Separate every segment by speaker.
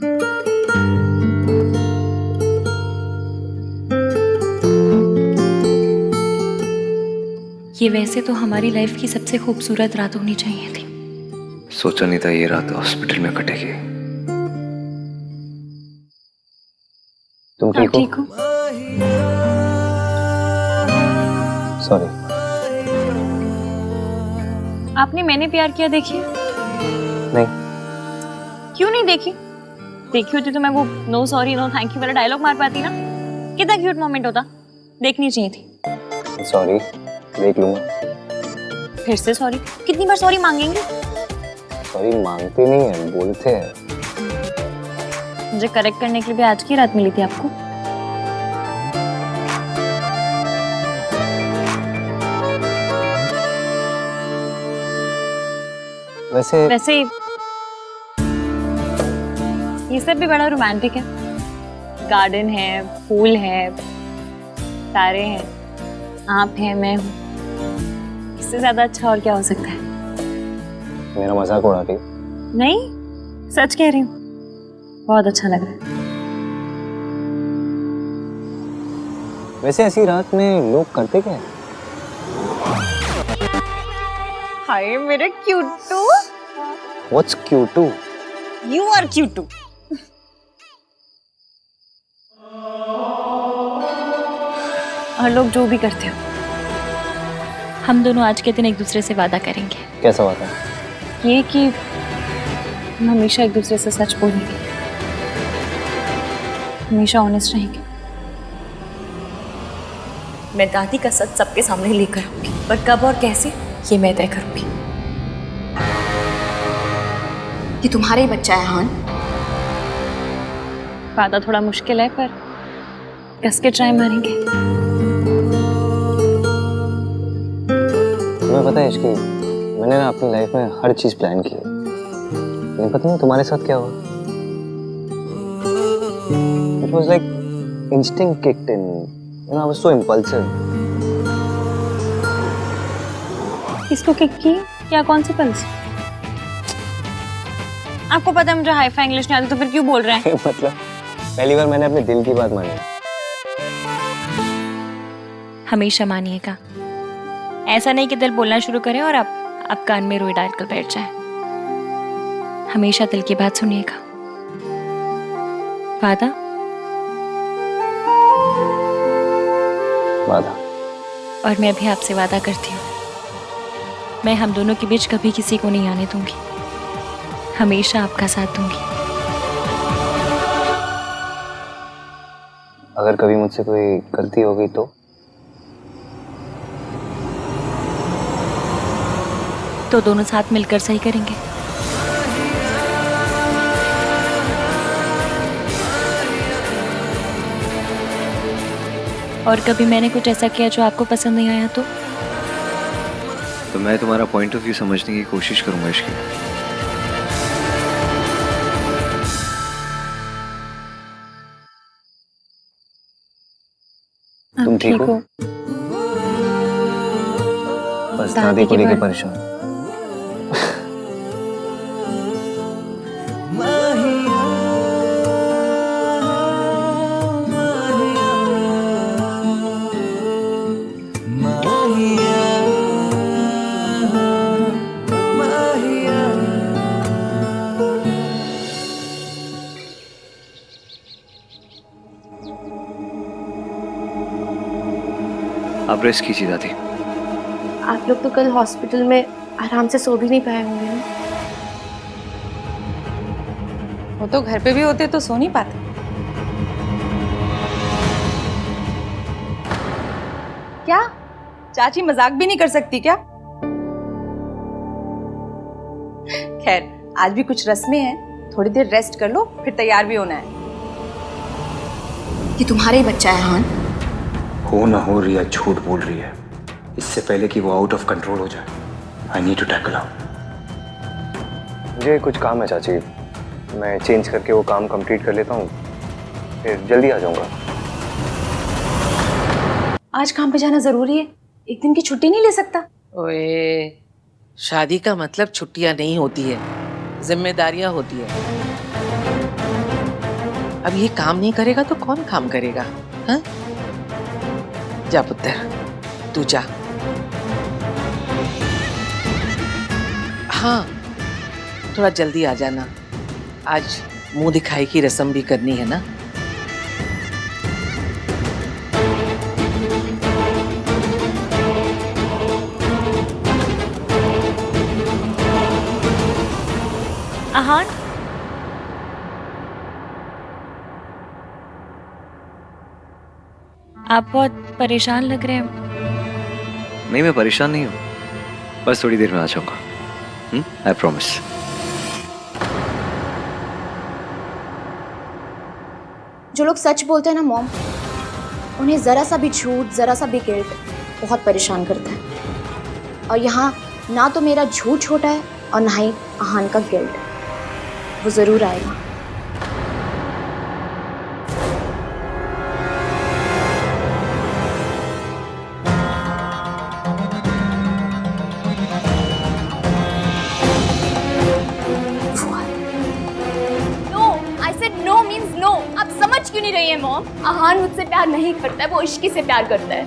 Speaker 1: ये वैसे तो हमारी लाइफ की सबसे खूबसूरत रात होनी चाहिए थी।
Speaker 2: सोचा नहीं था ये रात हॉस्पिटल में कटेगी। तुम
Speaker 1: आप ठीक हो?
Speaker 2: सॉरी।
Speaker 1: आपने मैंने प्यार किया देखी?
Speaker 2: नहीं।
Speaker 1: क्यों नहीं देखी? देखी होती तो मैं वो no sorry no thank you वाला डायलॉग मार पाती ना। कितना क्यूट मोमेंट होता, देखनी चाहिए थी।
Speaker 2: सॉरी, देख लूंगा।
Speaker 1: फिर से सॉरी? कितनी बार सॉरी मांगेंगे?
Speaker 2: सॉरी मांगते नहीं है, बोलते हैं।
Speaker 1: मुझे करेक्ट करने के लिए भी आज की रात मिली थी आपको। वैसे ये सब भी बड़ा रोमांटिक है। गार्डन है, फूल है, तारे हैं, आप हैं, मैं हूँ। इससे ज्यादा अच्छा और क्या हो सकता है?
Speaker 2: मेरा मजाक उड़ा रही?
Speaker 1: नहीं, सच कह रही हूँ। बहुत अच्छा लग रहा है।
Speaker 2: वैसे ऐसी रात में लोग करते क्या है?
Speaker 1: हाय मेरे क्यूटू।
Speaker 2: What's cute?
Speaker 1: You are क्यूटू। और लोग जो भी करते हो, हम दोनों आज के दिन एक दूसरे से वादा करेंगे।
Speaker 2: कैसा वादा?
Speaker 1: ये कि हम हमेशा एक दूसरे से सच बोलेंगे, हमेशा ऑनेस्ट रहेंगे। मैं दादी का सच सबके सामने लेकर आऊंगी, पर कब और कैसे ये मैं तय करूंगी।
Speaker 3: ये तुम्हारा ही बच्चा है हान।
Speaker 1: वादा थोड़ा मुश्किल है, पर कस के ट्राई मारेंगे।
Speaker 2: तुम्हें पता है इश्की, मैंने ना अपनी लाइफ में हर चीज प्लान की है, लेकिन पता नहीं तुम्हारे साथ क्या हुआ। It was like instinct kicked in. You know, I was so impulsive.
Speaker 1: किसको किक की? क्या कौन सी पल्स? आपको पता है मुझे हाई-फाई इंग्लिश नहीं आती, तो फिर क्यों बोल रहे हैं?
Speaker 2: मतलब पहली बार मैंने अपने दिल की बात मानी।
Speaker 1: हमेशा मानिएगा, ऐसा नहीं कि दिल बोलना शुरू करे और आप कान में रुई डालकर बैठ जाए। हमेशा दिल की बात सुनिएगा। वादा?
Speaker 2: वादा।
Speaker 1: और मैं भी आपसे वादा करती हूँ, मैं हम दोनों के बीच कभी किसी को नहीं आने दूंगी। हमेशा आपका साथ दूंगी।
Speaker 2: अगर कभी मुझसे कोई गलती हो गई
Speaker 1: तो दोनों साथ मिलकर सही करेंगे। और कभी मैंने कुछ ऐसा किया जो आपको पसंद नहीं आया तो
Speaker 2: मैं तुम्हारा पॉइंट ऑफ व्यू समझने की कोशिश करूंगा इश्की। तुम ठीक हो? बस दादी को लेके परेशान। आप रेस्ट कीजिए दादी।
Speaker 3: आप लोग तो कल हॉस्पिटल में आराम से सो भी नहीं पाए होंगे ना?
Speaker 4: वो तो घर पे भी होते तो सो नहीं पाते। क्या चाची मजाक भी नहीं कर सकती क्या? खैर आज भी कुछ रस्में हैं, थोड़ी देर रेस्ट कर लो, फिर तैयार भी होना है।
Speaker 3: ये तुम्हारा ही बच्चा है हान।
Speaker 2: हो ना हो रिया झूठ बोल रही है। इससे पहले कि वो आउट ऑफ कंट्रोल हो जाए, आई नीड टू टैकल हर। मुझे कुछ काम है चाची, मैं चेंज करके वो काम कंप्लीट कर लेता हूँ, फिर जल्दी आ जाऊंगा।
Speaker 3: आज काम पे जाना जरूरी है, एक दिन की छुट्टी नहीं ले सकता?
Speaker 5: ओए, शादी का मतलब छुट्टियां नहीं होती है, जिम्मेदारियां होती है। अब ये काम नहीं करेगा तो कौन काम करेगा? हाँ? जा पुत्र, तू जा। हाँ, थोड़ा जल्दी आ जाना, आज मुंह दिखाई की रस्म भी करनी है ना।
Speaker 1: आहान, आप बहुत परेशान लग रहे हैं।
Speaker 2: नहीं, मैं परेशान नहीं हूँ, बस थोड़ी देर में आ जाऊंगा। I promise.
Speaker 3: जो लोग सच बोलते हैं ना मॉम, उन्हें जरा सा भी झूठ, जरा सा भी गिल्ट बहुत परेशान करता है। और यहाँ ना तो मेरा झूठ छोटा है और ना ही आहान का गिल्ट। वो जरूर आएगा।
Speaker 6: क्यों नहीं रही है मॉम? आहान मुझसे प्यार नहीं करता है, वो इश्की से प्यार करता है।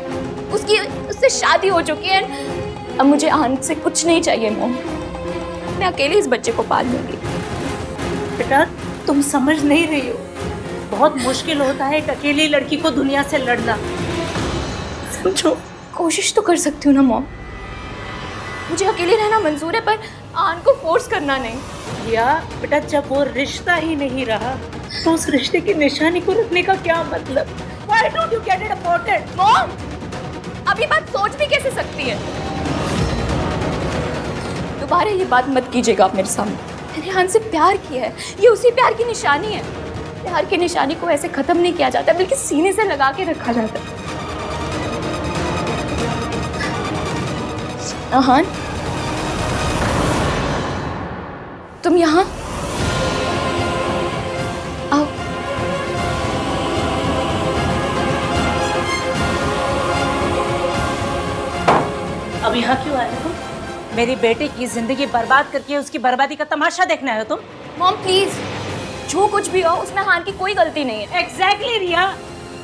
Speaker 6: उससे शादी हो चुकी है। अब मुझे आहान से कुछ नहीं चाहिए मॉम। मैं अकेले इस बच्चे को पाल लूंगी।
Speaker 7: बेटा, तुम समझ नहीं रही हो, बहुत मुश्किल होता है एक अकेली लड़की को दुनिया से लड़ना। समझो।
Speaker 6: कोशिश तो कर सकती हूँ ना मॉम। मुझे अकेले रहना मंजूर है, पर आहान को फोर्स करना नहीं।
Speaker 7: या बेटा, जब वो रिश्ता ही नहीं रहा तो उस रिश्ते की निशानी को रखने का क्या मतलब? Why don't you get it aborted?
Speaker 6: Mom, अभी बात सोच भी कैसे सकती है? दोबारा ये बात मत कीजिएगा आप मेरे सामने। मैंने आहान से प्यार किया है, ये उसी प्यार की निशानी है। प्यार की निशानी को ऐसे खत्म नहीं किया जाता, बल्कि सीने से लगा के रखा जाता है। आहान, तुम यहाँ आओ।
Speaker 7: अब यहाँ क्यों आए तुम? मेरी बेटे की जिंदगी बर्बाद करके उसकी बर्बादी का तमाशा देखना है तुम?
Speaker 6: मॉम प्लीज, जो कुछ भी हो उसमें आहान की कोई गलती नहीं है।
Speaker 7: एग्जैक्टली रिया,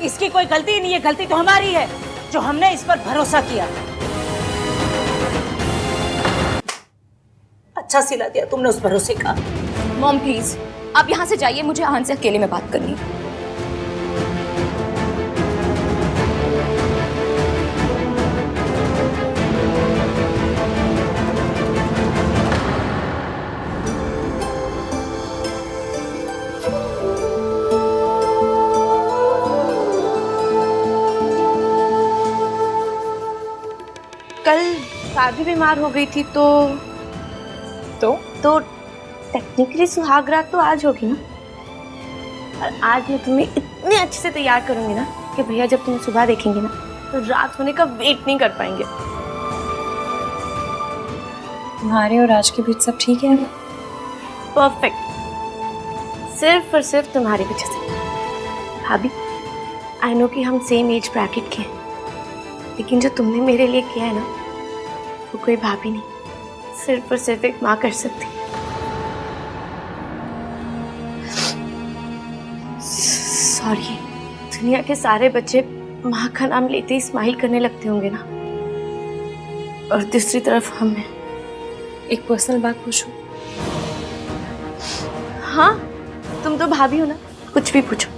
Speaker 7: इसकी कोई गलती नहीं है। गलती तो हमारी है जो हमने इस पर भरोसा किया। अच्छा सिला दिया तुमने उस भरोसे का।
Speaker 6: मॉम प्लीज, आप यहाँ से जाइए, मुझे आहान से अकेले में बात करनी है।
Speaker 3: कल भाभी बीमार हो गई थी तो टेक्निकली सुहाग रात तो आज होगी ना। और आज मैं तुम्हें इतने अच्छे से तैयार करूंगी ना कि भैया जब तुम सुबह देखेंगे ना तो रात होने का वेट नहीं कर पाएंगे।
Speaker 1: तुम्हारे और राज के बीच सब ठीक है?
Speaker 3: परफेक्ट, सिर्फ और सिर्फ तुम्हारी वजह से। भाभी, आई नो कि हम सेम एज ब्रैकेट के हैं, लेकिन जो तुमने मेरे लिए किया है ना, वो कोई भाभी नहीं, सिर्फ और सिर्फ एक माँ कर सकती। सॉरी, दुनिया के सारे बच्चे माँ का नाम लेते ही स्माइल करने लगते होंगे ना, और दूसरी तरफ हम हैं।
Speaker 1: एक पर्सनल बात पूछूं?
Speaker 3: हाँ, तुम तो भाभी हो ना, कुछ भी पूछो।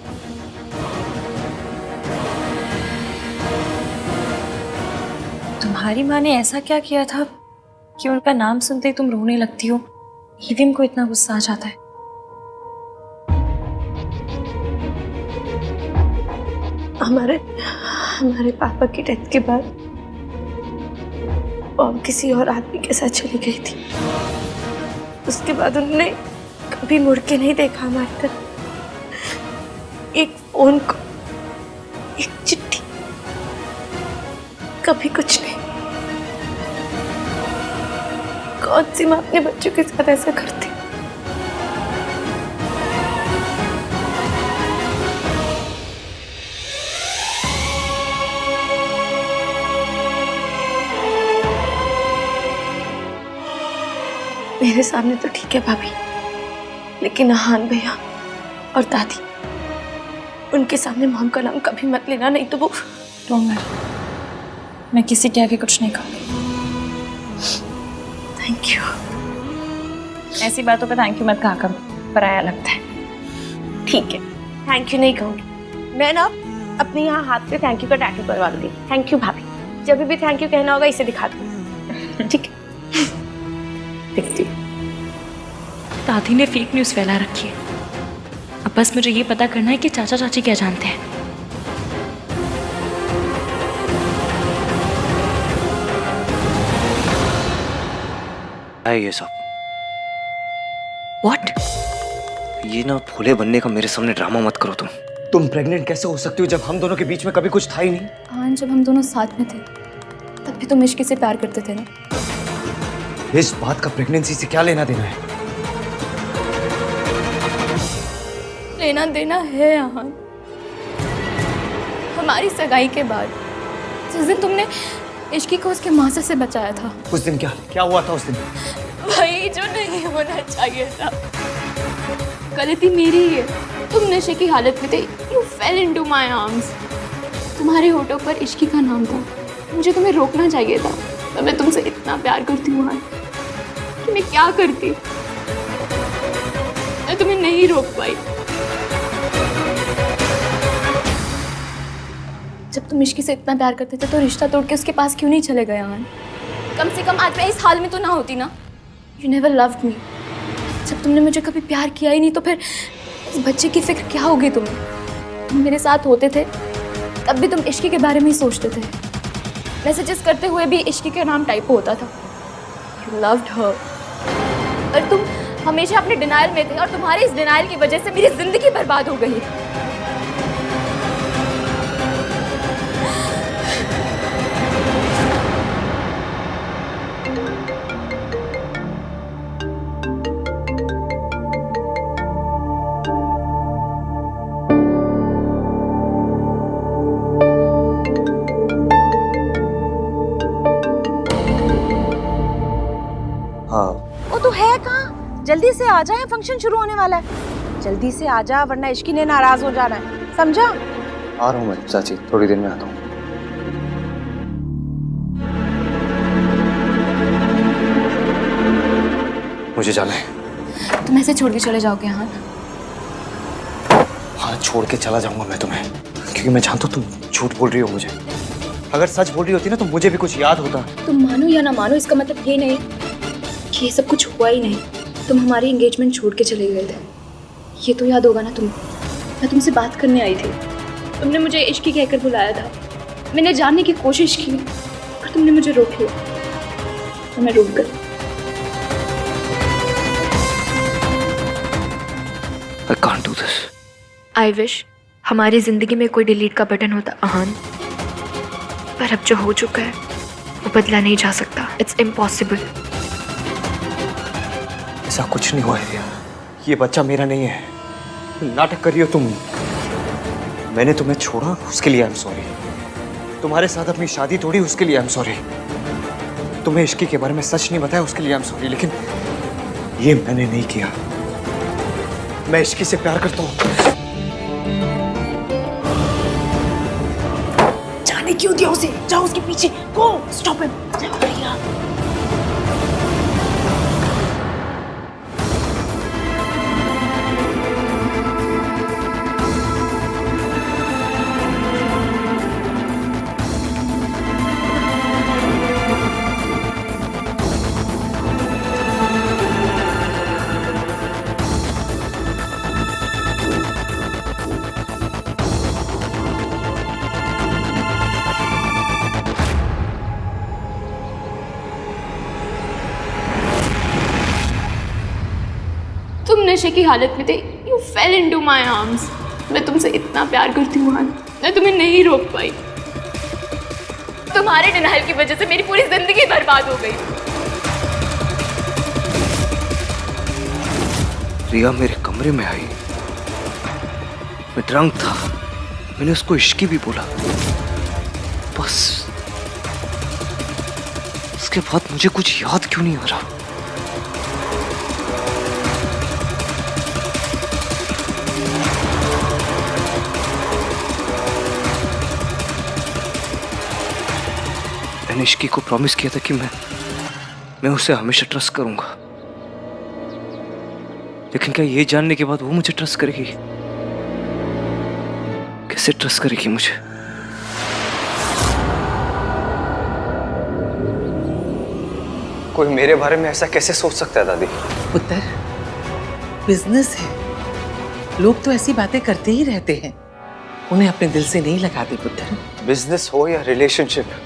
Speaker 1: तुम्हारी माँ ने ऐसा क्या किया था कि उनका नाम सुनते ही तुम रोने लगती हो? ईविम को इतना गुस्सा आ जाता है।
Speaker 3: हमारे पापा की डेथ के बाद मॉम किसी और आदमी के साथ चली गई थी। उसके बाद उन्होंने कभी मुड़ के नहीं देखा हमारी तरफ। एक फोन को, एक चिट्ठी, कभी कुछ नहीं। कौन सी माँ अपने बच्चों के साथ ऐसा करती? मेरे सामने तो ठीक है भाभी, लेकिन आहान भैया और दादी,
Speaker 6: उनके सामने मॉम का नाम कभी मत लेना, नहीं तो वो।
Speaker 1: डोंट वरी, मैं किसी के आगे कुछ नहीं कहूँगी।
Speaker 6: Thank you.
Speaker 1: ऐसी बातों पे थैंक यू मत कहा करो, पराया लगता है।
Speaker 6: ठीक है, थैंक यू नहीं कहूँगी। मैं ना अपने यहाँ हाथ पे थैंक यू का टैटू करवा दूंगी। थैंक यू भाभी, जब भी थैंक यू कहना होगा इसे दिखा दूँ। ठीक है, देखती हूँ।
Speaker 8: दादी ने फेक न्यूज़ फैला रखी है। अब बस मुझे ये पता करना है कि चाचा चाची क्या जानते हैं।
Speaker 2: है ये सब।
Speaker 8: What?
Speaker 2: ये ना भोले बनने का मेरे सामने ड्रामा मत करो तुम प्रेग्नेंट कैसे हो सकती हो जब हम दोनों के बीच में कभी कुछ था ही नहीं?
Speaker 3: हाँ, जब हम दोनों साथ में थे तब भी तुम इश्की से प्यार करते थे ना।
Speaker 2: इस बात का प्रेगनेंसी से क्या लेना देना है?
Speaker 6: लेना देना है यहाँ। हमारी सगाई के बाद जिस दिन तुमने इश्की को उसके माँ से बचाया था,
Speaker 2: उस दिन क्या हुआ था उस दिन?
Speaker 6: वही जो नहीं होना चाहिए था। गलती मेरी ही है। तुम नशे की हालत में थे। You fell into my arms। तुम्हारे होठों पर इश्की का नाम था। मुझे तुम्हें रोकना चाहिए था। तो मैं तुमसे इतना प्यार करती हूँ कि मैं क्या करती। मैं तुम्हें नहीं रोक पाई। जब तुम इश्की से इतना प्यार करते थे तो रिश्ता तोड़ के उसके पास क्यों नहीं चले गए आन? कम से कम आज मैं इस हाल में तो ना होती ना। You never loved me। जब तुमने मुझे कभी प्यार किया ही नहीं तो फिर इस बच्चे की फिक्र क्या होगी तुम्हें? तुम मेरे साथ होते थे तब भी तुम इश्की के बारे में ही सोचते थे। मैसेजेस करते हुए भी इश्की का नाम टाइप होता था। You loved her। और तुम हमेशा अपने डिनायल में थे और तुम्हारे इस डिनायल की वजह से मेरी जिंदगी बर्बाद हो गई।
Speaker 4: वो तो है कहाँ? जल्दी से आ जाए, फंक्शन शुरू होने वाला है। जल्दी से आ जा वरना इश्की ने नाराज हो जाना है, समझा?
Speaker 2: आ रहा हूँ मैं चाची, थोड़ी देर में आता हूँ। मुझे जाना है।
Speaker 3: तुम ऐसे छोड़ के चले जाओगे? हाँ,
Speaker 2: हाँ छोड़ के चला जाऊंगा मैं तुम्हें, क्योंकि मैं जानता हूँ तुम झूठ बोल रही हो मुझे। अगर सच बोल रही होती ना तो मुझे भी कुछ याद होता।
Speaker 3: तुम मानो या ना मानो इसका मतलब ये नहीं कि ये सब कुछ हुआ ही नहीं। तुम हमारी एंगेजमेंट छोड़ के चले गए थे, ये तो याद होगा ना तुम्हें। मैं तुमसे बात करने आई थी, तुमने मुझे इश्की कहकर बुलाया था। मैंने जानने की कोशिश की पर तुमने मुझे रोक लिया और मैं रुक गई।
Speaker 2: I can't do this।
Speaker 8: I wish हमारी जिंदगी में कोई डिलीट का बटन होता अहान, पर अब जो हो चुका है वो बदला नहीं जा सकता। It's impossible.
Speaker 2: ऐसा कुछ नहीं हुआ है, ये बच्चा मेरा नहीं है। नाटक कर रही हो तुम। मैंने तुम्हें छोड़ा उसके लिए आई एम सॉरी। तुम्हारे साथ अपनी शादी तोड़ी उसके लिए आई एम सॉरी। तुम्हें इश्की के बारे में सच नहीं बताया उसके लिए आई एम सॉरी। लेकिन ये मैंने नहीं किया। मैं इश्की से प्यार करता हूँ।
Speaker 4: जाने क्यों दिया उसे? जाओ उसके पीछे, गो स्टॉप हिम।
Speaker 6: तुम नशे की हालत में थे। You fell into my arms। मैं तुमसे इतना प्यार करती हूँ आन, मैं तुम्हें नहीं रोक पाई। तुम्हारे डिनायल की वजह से मेरी पूरी जिंदगी बर्बाद हो गई।
Speaker 2: रिया मेरे कमरे में आई, मैं ड्रंक था। मैंने उसको इश्की भी बोला, बस उसके बाद मुझे कुछ याद क्यों नहीं आ रहा। मैंने इश्की को प्रॉमिस किया था कि मैं उसे हमेशा ट्रस्ट करूंगा, लेकिन क्या ये जानने के बाद वो मुझे ट्रस्ट करेगी? कैसे ट्रस्ट करेगी मुझे? कोई मेरे बारे में ऐसा कैसे सोच सकता है दादी?
Speaker 5: पुत्र, बिजनेस है, लोग तो ऐसी बातें करते ही रहते हैं, उन्हें अपने दिल से नहीं लगाते पुत्र।
Speaker 2: बिजनेस हो या रिलेशनशिप,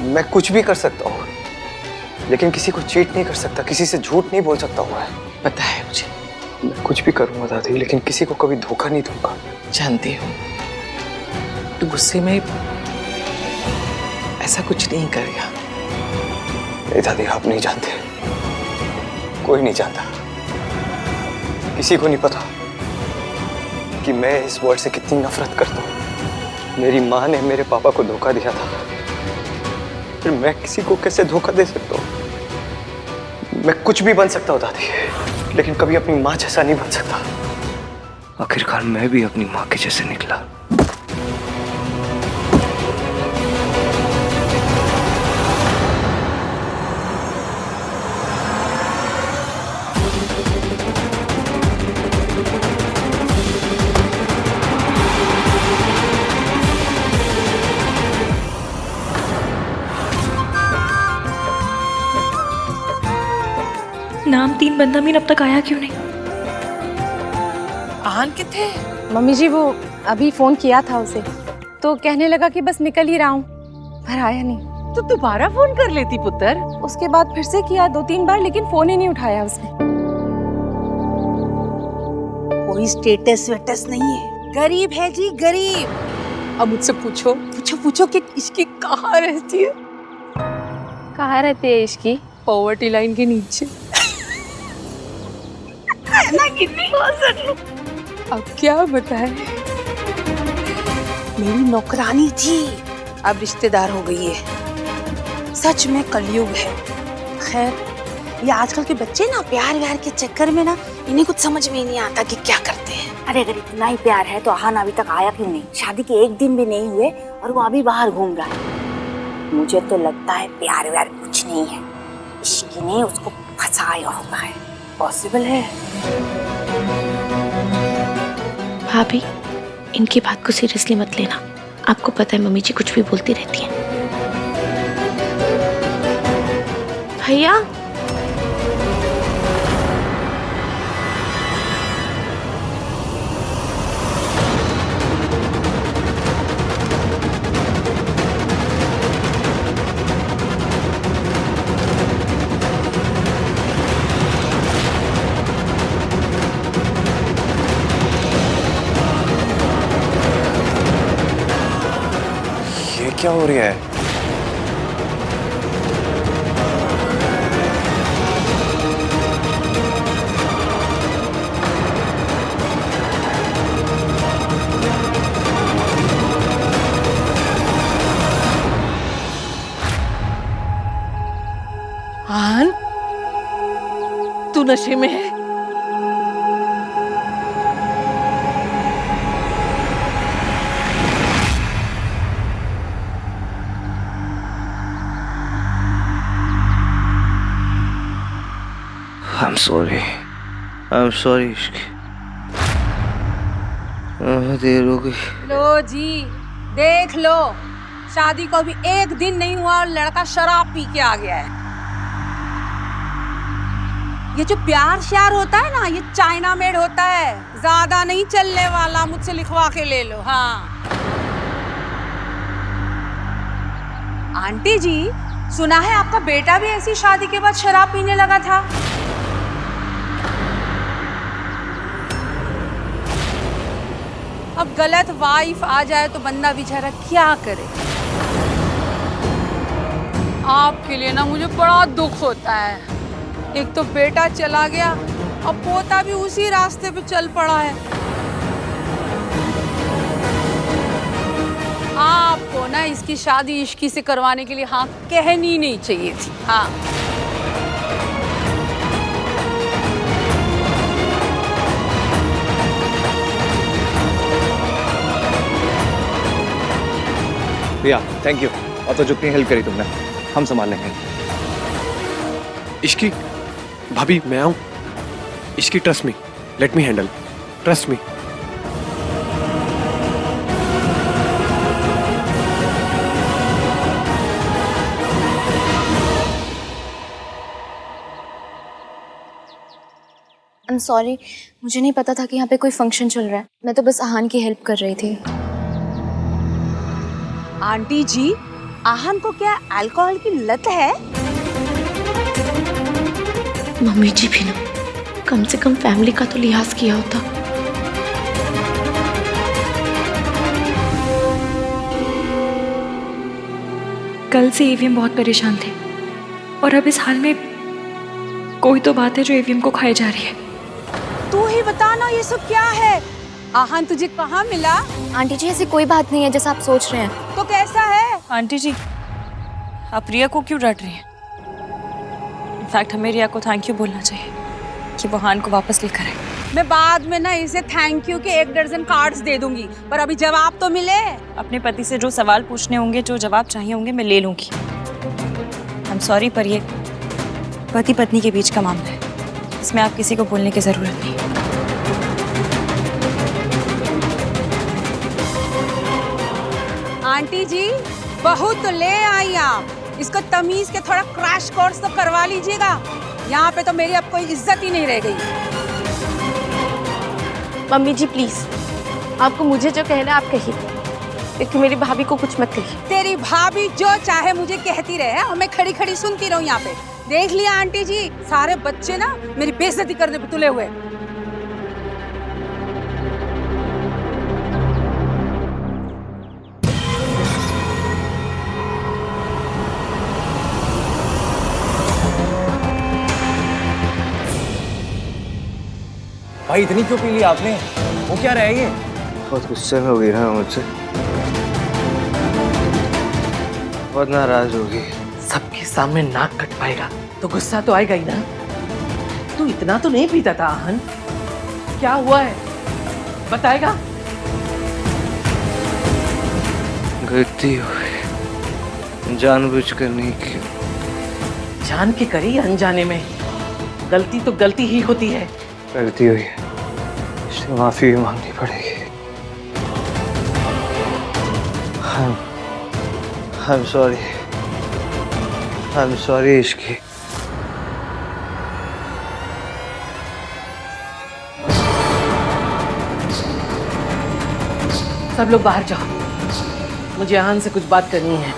Speaker 2: मैं कुछ भी कर सकता हूँ, लेकिन किसी को चीट नहीं कर सकता, किसी से झूठ नहीं बोल सकता हूँ।
Speaker 5: पता है मुझे।
Speaker 2: मैं कुछ भी करूंगा दादी, लेकिन किसी को कभी धोखा नहीं दूंगा।
Speaker 5: जानती हूँ तू गुस्से में ऐसा कुछ नहीं करेगा।
Speaker 2: नहीं दादी, आप नहीं जानते, कोई नहीं जानता, किसी को नहीं पता कि मैं इस वर्ड से कितनी नफरत करता हूँ। मेरी माँ ने मेरे पापा को धोखा दिया था, फिर मैं किसी को कैसे धोखा दे सकता हूँ? मैं कुछ भी बन सकता हूँ दादी, लेकिन कभी अपनी माँ जैसा नहीं बन सकता। आखिरकार मैं भी अपनी माँ के जैसे निकला।
Speaker 8: नाम 3 बंदा मीन अब तक आया क्यों नहीं?
Speaker 5: आहान किथे?
Speaker 4: मम्मी जी वो अभी फोन किया था उसे, तो कहने लगा कि बस निकल ही रहा हूँ, पर आया नहीं।
Speaker 5: तो दोबारा फोन कर लेती पुत्र।
Speaker 4: उसके बाद फिर से किया 2-3 बार, लेकिन फोन ही नहीं उठाया उसने।
Speaker 7: कोई स्टेटस वेटस नहीं है, गरीब है जी गरीब। अब मुझसे पूछो पूछो पूछो कि इसकी कहाँ रहती है?
Speaker 4: कहाँ रहती है इसकी?
Speaker 7: पॉवर्टी लाइन के नीचे। ना कितनी अब क्या बताए, मेरी नौकरानी थी, अब रिश्तेदार हो गई है। सच में कलयुग है। खैर, ये आजकल के बच्चे ना प्यार व्यार के चक्कर में ना इन्हें कुछ समझ में ही नहीं आता कि क्या करते हैं।
Speaker 9: अरे अगर इतना ही प्यार है तो आहान अभी तक आया क्यों नहीं? शादी के 1 दिन भी नहीं हुए और वो अभी बाहर घूम रहा है। मुझे तो लगता है प्यार व्यार कुछ नहीं है, इश्क ने उसको फंसाया होगा है। पॉसिबल है।
Speaker 8: भाभी, इनकी बात को सीरियसली मत लेना। आपको पता है मम्मी जी कुछ भी बोलती रहती हैं। भैया,
Speaker 2: क्या हो रहा है?
Speaker 5: आहान, तू नशे में है?
Speaker 2: I'm sorry. I'm sorry. देर हो गई।
Speaker 4: लो जी, देख लो, शादी को अभी 1 दिन नहीं हुआ और लड़का शराब पी के आ गया है। ये जो प्यार श्यार होता है ना, ये चाइना मेड होता है, ज्यादा नहीं चलने वाला। मुझसे लिखवा के ले लो। हाँ आंटी जी, सुना है आपका बेटा भी ऐसी शादी के बाद शराब पीने लगा था। अब गलत वाइफ आ जाए तो बंदा बेचारा क्या करे। आपके लिए ना मुझे बड़ा दुख होता है। एक तो बेटा चला गया, अब पोता भी उसी रास्ते पे चल पड़ा है। आपको ना इसकी शादी इश्की से करवाने के लिए हाँ कहनी नहीं चाहिए थी। हाँ
Speaker 2: भैया, थैंक यू। और तो जितनी हेल्प करी तुमने हम संभाल लेंगे।
Speaker 10: इश्की भाभी मैं आऊं? Ishki trust me, let me handle, trust me.
Speaker 3: I am sorry, मुझे नहीं पता था कि यहाँ पे कोई फंक्शन चल रहा है। मैं तो बस आहान की हेल्प कर रही थी।
Speaker 7: आंटी जी, आहान को क्या अल्कोहल की लत है?
Speaker 8: मम्मी जी भी ना कम से कम फैमिली का तो लिहाज किया होता। कल से ईवीएम बहुत परेशान थे और अब इस हाल में कोई तो बात है जो ईवीएम को खाए जा रही है।
Speaker 7: तू ही बता ना, ये सब क्या है? आहान तुझे कहाँ मिला?
Speaker 3: आंटी जी ऐसी कोई बात नहीं है जैसा आप सोच रहे हैं।
Speaker 7: तो कैसा है?
Speaker 1: आंटी जी, आप रिया को क्यों डांट रही हैं? इनफैक्ट हमें रिया को थैंक यू बोलना चाहिए कि वो आहान को वापस लेकर आए।
Speaker 7: मैं बाद में ना इसे थैंक यू के 1 दर्जन कार्ड्स दे दूंगी, पर अभी जवाब तो मिले।
Speaker 1: अपने पति से जो सवाल पूछने होंगे, जो जवाब चाहिए होंगे, मैं ले लूंगी। आई एम सॉरी, पर ये पति पत्नी के बीच का मामला है, इसमें आप किसी को बोलने की जरूरत नहीं।
Speaker 7: आंटी जी, बहू तो ले आई आप, इसको तमीज के थोड़ा क्रैश कोर्स तो करवा लीजिएगा। यहाँ पे तो मेरी अब कोई इज्जत ही नहीं रह गई।
Speaker 6: मम्मी जी प्लीज, आपको मुझे जो कहना है आप कहिए, लेकिन मेरी भाभी को कुछ मत कहिए।
Speaker 7: तेरी भाभी जो चाहे मुझे कहती रहे और मैं खड़ी खड़ी सुनती रहूं यहाँ पे। देख लिया आंटी जी, सारे बच्चे ना मेरी बेइज्जती करने पे तुले हुए।
Speaker 2: भाई इतनी क्यों पी ली आपने? वो क्या रहा है ये? बहुत गुस्से में हो गई ना मुझसे, बहुत नाराज होगी।
Speaker 5: सबके सामने नाक कट पाएगा तो गुस्सा तो आएगा ही ना। तू इतना तो नहीं पीता था आहान, क्या हुआ है बताएगा?
Speaker 2: गलती हो गई, जानबूझकर नहीं की।
Speaker 5: जान के करी अनजाने में, गलती तो गलती ही होती है।
Speaker 2: गलती हुई है, इससे माफी भी मांगनी पड़ेगी। I'm sorry. I'm sorry Ishki.
Speaker 5: सब लोग बाहर जाओ, मुझे आहान से कुछ बात करनी है।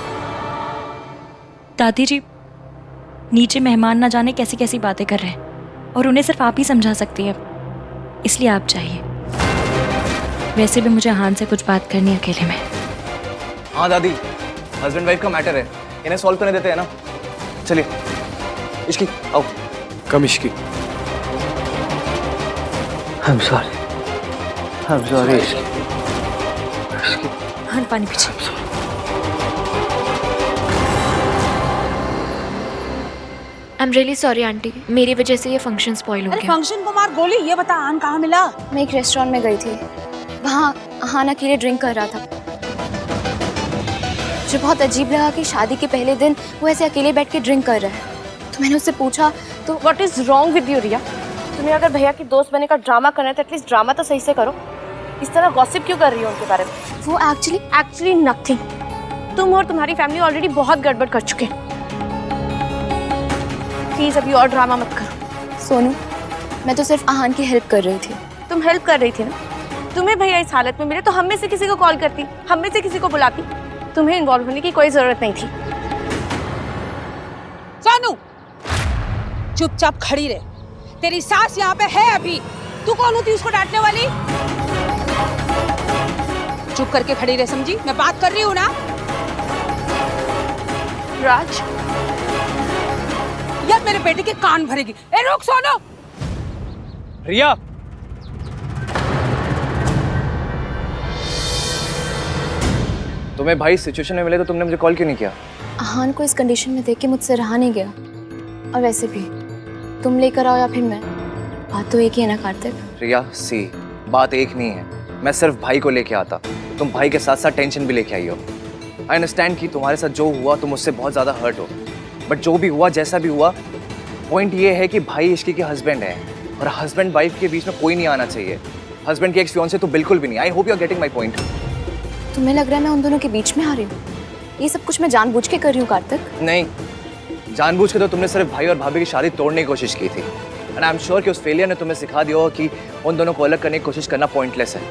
Speaker 1: दादी जी, नीचे मेहमान ना जाने कैसी कैसी बातें कर रहे हैं और उन्हें सिर्फ आप ही समझा सकती हैं, इसलिए आप चाहिए। वैसे भी मुझे आहान से कुछ बात करनी है अकेले में।
Speaker 2: हाँ दादी, हस्बैंड वाइफ का मैटर है, इन्हें सॉल्व करने देते हैं ना। चलिए इश्की आओ।
Speaker 10: कम Ishki.
Speaker 2: I'm sorry. I'm sorry Ishki.
Speaker 1: आहान पानी पीछे।
Speaker 8: आई एम रियली सॉरी आंटी, मेरी वजह से ये फंक्शन स्पॉइल हो
Speaker 7: अरे
Speaker 8: गया।
Speaker 7: फंक्शन को मार गोली, ये बता आहान कहाँ मिला?
Speaker 3: मैं एक रेस्टोरेंट में गई थी, वहाँ आहान अकेले ड्रिंक कर रहा था। मुझे बहुत अजीब लगा कि शादी के पहले दिन वो ऐसे अकेले बैठ के ड्रिंक कर रहा है। तो मैंने उससे पूछा तो
Speaker 6: what is wrong with you Riya? तुम्हें अगर भैया की दोस्त बनने का ड्रामा करना है तो एटलीस्ट ड्रामा तो सही से करो। इस तरह गॉसिप क्यों कर रही हो उनके बारे में?
Speaker 3: वो एक्चुअली
Speaker 6: नथिंग। तुम और तुम्हारी फैमिली ऑलरेडी बहुत गड़बड़ कर चुके हैं। प्लीज अभी और ड्रामा मत करो।
Speaker 3: सोनू, मैं तो सिर्फ आहान की हेल्प कर रही थी।
Speaker 6: तुम हेल्प कर रही थी ना? तुम्हें भैया इस हालत में मिले तो हम में से किसी को कॉल करती, हम में से किसी को बुलाती। तुम्हें इन्वॉल्व होने की कोई जरूरत नहीं थी।
Speaker 7: सोनू, चुपचाप खड़ी रहे। तेरी सास यहाँ पे है अभी, तू कौन होती उसको डांटने वाली? चुप करके खड़ी रहे, समझी? मैं बात कर रही हूँ ना।
Speaker 6: राज,
Speaker 7: यार मेरे बेटे के कान भरेगी। ए रुक सोनू।
Speaker 2: रिया, तुम्हें भाई सिचुएशन में मिले तो तुमने मुझे कॉल क्यों नहीं किया?
Speaker 3: आहान को इस कंडीशन में देख के मुझसे रहा नहीं गया। और वैसे भी तुम लेकर आओ या फिर मैं, बात तो एक ही है ना कार्तिक।
Speaker 2: रिया सी, बात एक नहीं है। मैं सिर्फ भाई को लेके आता, तुम भाई के साथ साथ टेंशन भी लेके आई हो। आई अंडरस्टैंड कि तुम्हारे साथ जो हुआ तुम उससे बहुत ज़्यादा हर्ट हो, बट जो भी हुआ जैसा भी हुआ, पॉइंट ये है कि भाई इश्की के हस्बैंड है और हस्बैंड वाइफ के बीच में कोई नहीं आना चाहिए। हस्बैंड की एक्स फियांसे तो बिल्कुल भी नहीं। I hope you are getting my point.
Speaker 3: तुम्हें लग रहा है मैं उन दोनों के बीच में आ रही हूँ? ये सब कुछ मैं जानबूझ के कर रही हूँ कार्तिक?
Speaker 2: नहीं, जानबूझ के तो तुमने सिर्फ भाई और भाभी की शादी तोड़ने की कोशिश की थी। एंड आई एम श्योर कि उस फेलियर ने तुम्हें सिखा दिया हो कि उन दोनों को अलग करने की कोशिश करना पॉइंटलेस है।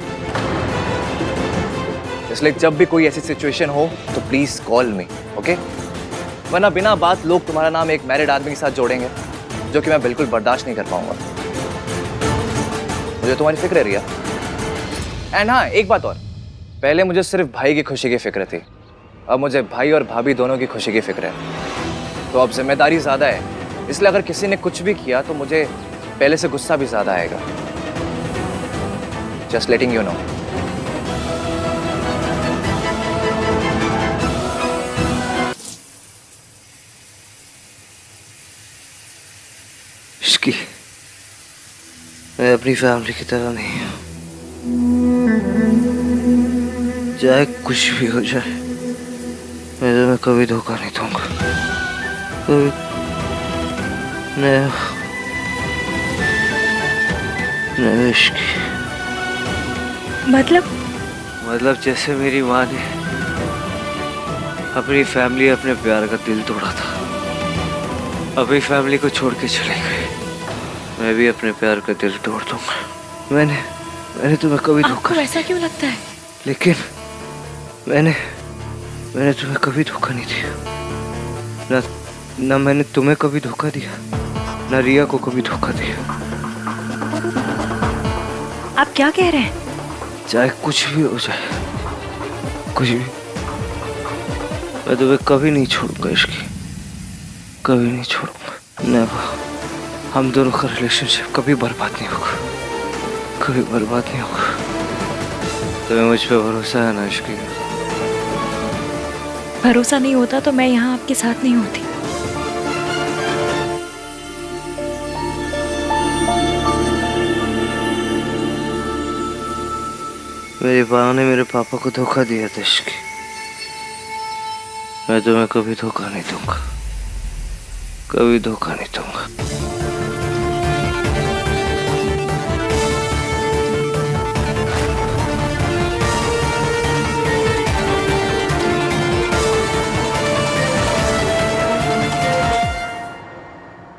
Speaker 2: इसलिए जब भी कोई ऐसी सिचुएशन हो तो प्लीज कॉल मी, ओके? वरना बिना बात लोग तुम्हारा नाम एक मैरिड आदमी के साथ जोड़ेंगे, जो कि मैं बिल्कुल बर्दाश्त नहीं कर पाऊंगा। मुझे तुम्हारी फिक्र है रिया। एंड हाँ, एक बात और, पहले मुझे सिर्फ भाई की खुशी की फिक्र थी, अब मुझे भाई और भाभी दोनों की खुशी की फिक्र है। तो अब जिम्मेदारी ज्यादा है, इसलिए अगर किसी ने कुछ भी किया तो मुझे पहले से गुस्सा भी ज्यादा आएगा। Just letting you know.
Speaker 11: Ishki, मैं अपनी फैमिली की तरह नहीं हूँ। चाहे कुछ भी हो जाए, मैं तुम्हें कभी धोखा नहीं दूंगा। कभी नहीं। इश्की मतलब जैसे मेरी माँ ने अपनी फैमिली, अपने प्यार का दिल तोड़ा था, अपनी फैमिली को छोड़ के चले गए, मैं भी अपने प्यार का दिल तोड़ दूंगा। मैंने तुम्हें कभी धोखा।
Speaker 8: आपको ऐसा क्यों लगता है?
Speaker 11: लेकिन मैंने तुम्हें कभी धोखा नहीं दिया। ना मैंने तुम्हें कभी धोखा दिया, ना रिया को कभी धोखा दिया।
Speaker 8: आप क्या कह रहे हैं?
Speaker 11: चाहे कुछ भी हो जाए, कुछ भी, मैं तुम्हें कभी नहीं छोड़ूंगा इश्की, कभी नहीं छोड़ूंगा। नेवर। हम दोनों का रिलेशनशिप कभी बर्बाद नहीं होगा, कभी बर्बाद नहीं होगा। तुम्हें मुझ पे भरोसा है ना इश्की?
Speaker 8: भरोसा नहीं होता तो मैं यहाँ आपके साथ नहीं होती।
Speaker 11: मेरी माँ ने मेरे पापा को धोखा दिया था इश्की, मैं तुम्हें कभी धोखा नहीं दूंगा, कभी धोखा नहीं दूंगा।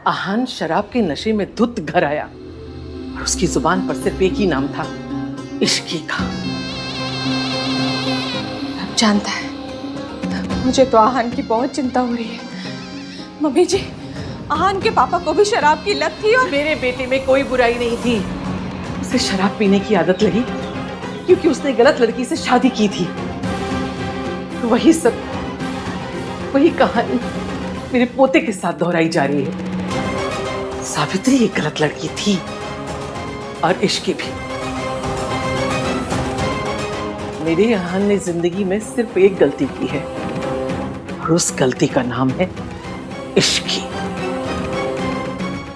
Speaker 5: आहान शराब के नशे में धुत घर आया और उसकी जुबान पर सिर्फ एक ही नाम था, इश्की का।
Speaker 7: अब जानता है, मुझे तो आहान की बहुत चिंता हो रही है। मम्मी जी, आहान के पापा को भी शराब की लत थी और
Speaker 5: मेरे बेटे में कोई बुराई नहीं थी। उसे शराब पीने की आदत लगी क्योंकि उसने गलत लड़की से शादी की थी। वही सब, वही कहानी मेरे पोते के साथ दोहराई जा रही है। सावित्री एक गलत लड़की थी और इश्की भी। मेरे आहान ने जिंदगी में सिर्फ एक गलती की है और उस गलती का नाम है इश्की।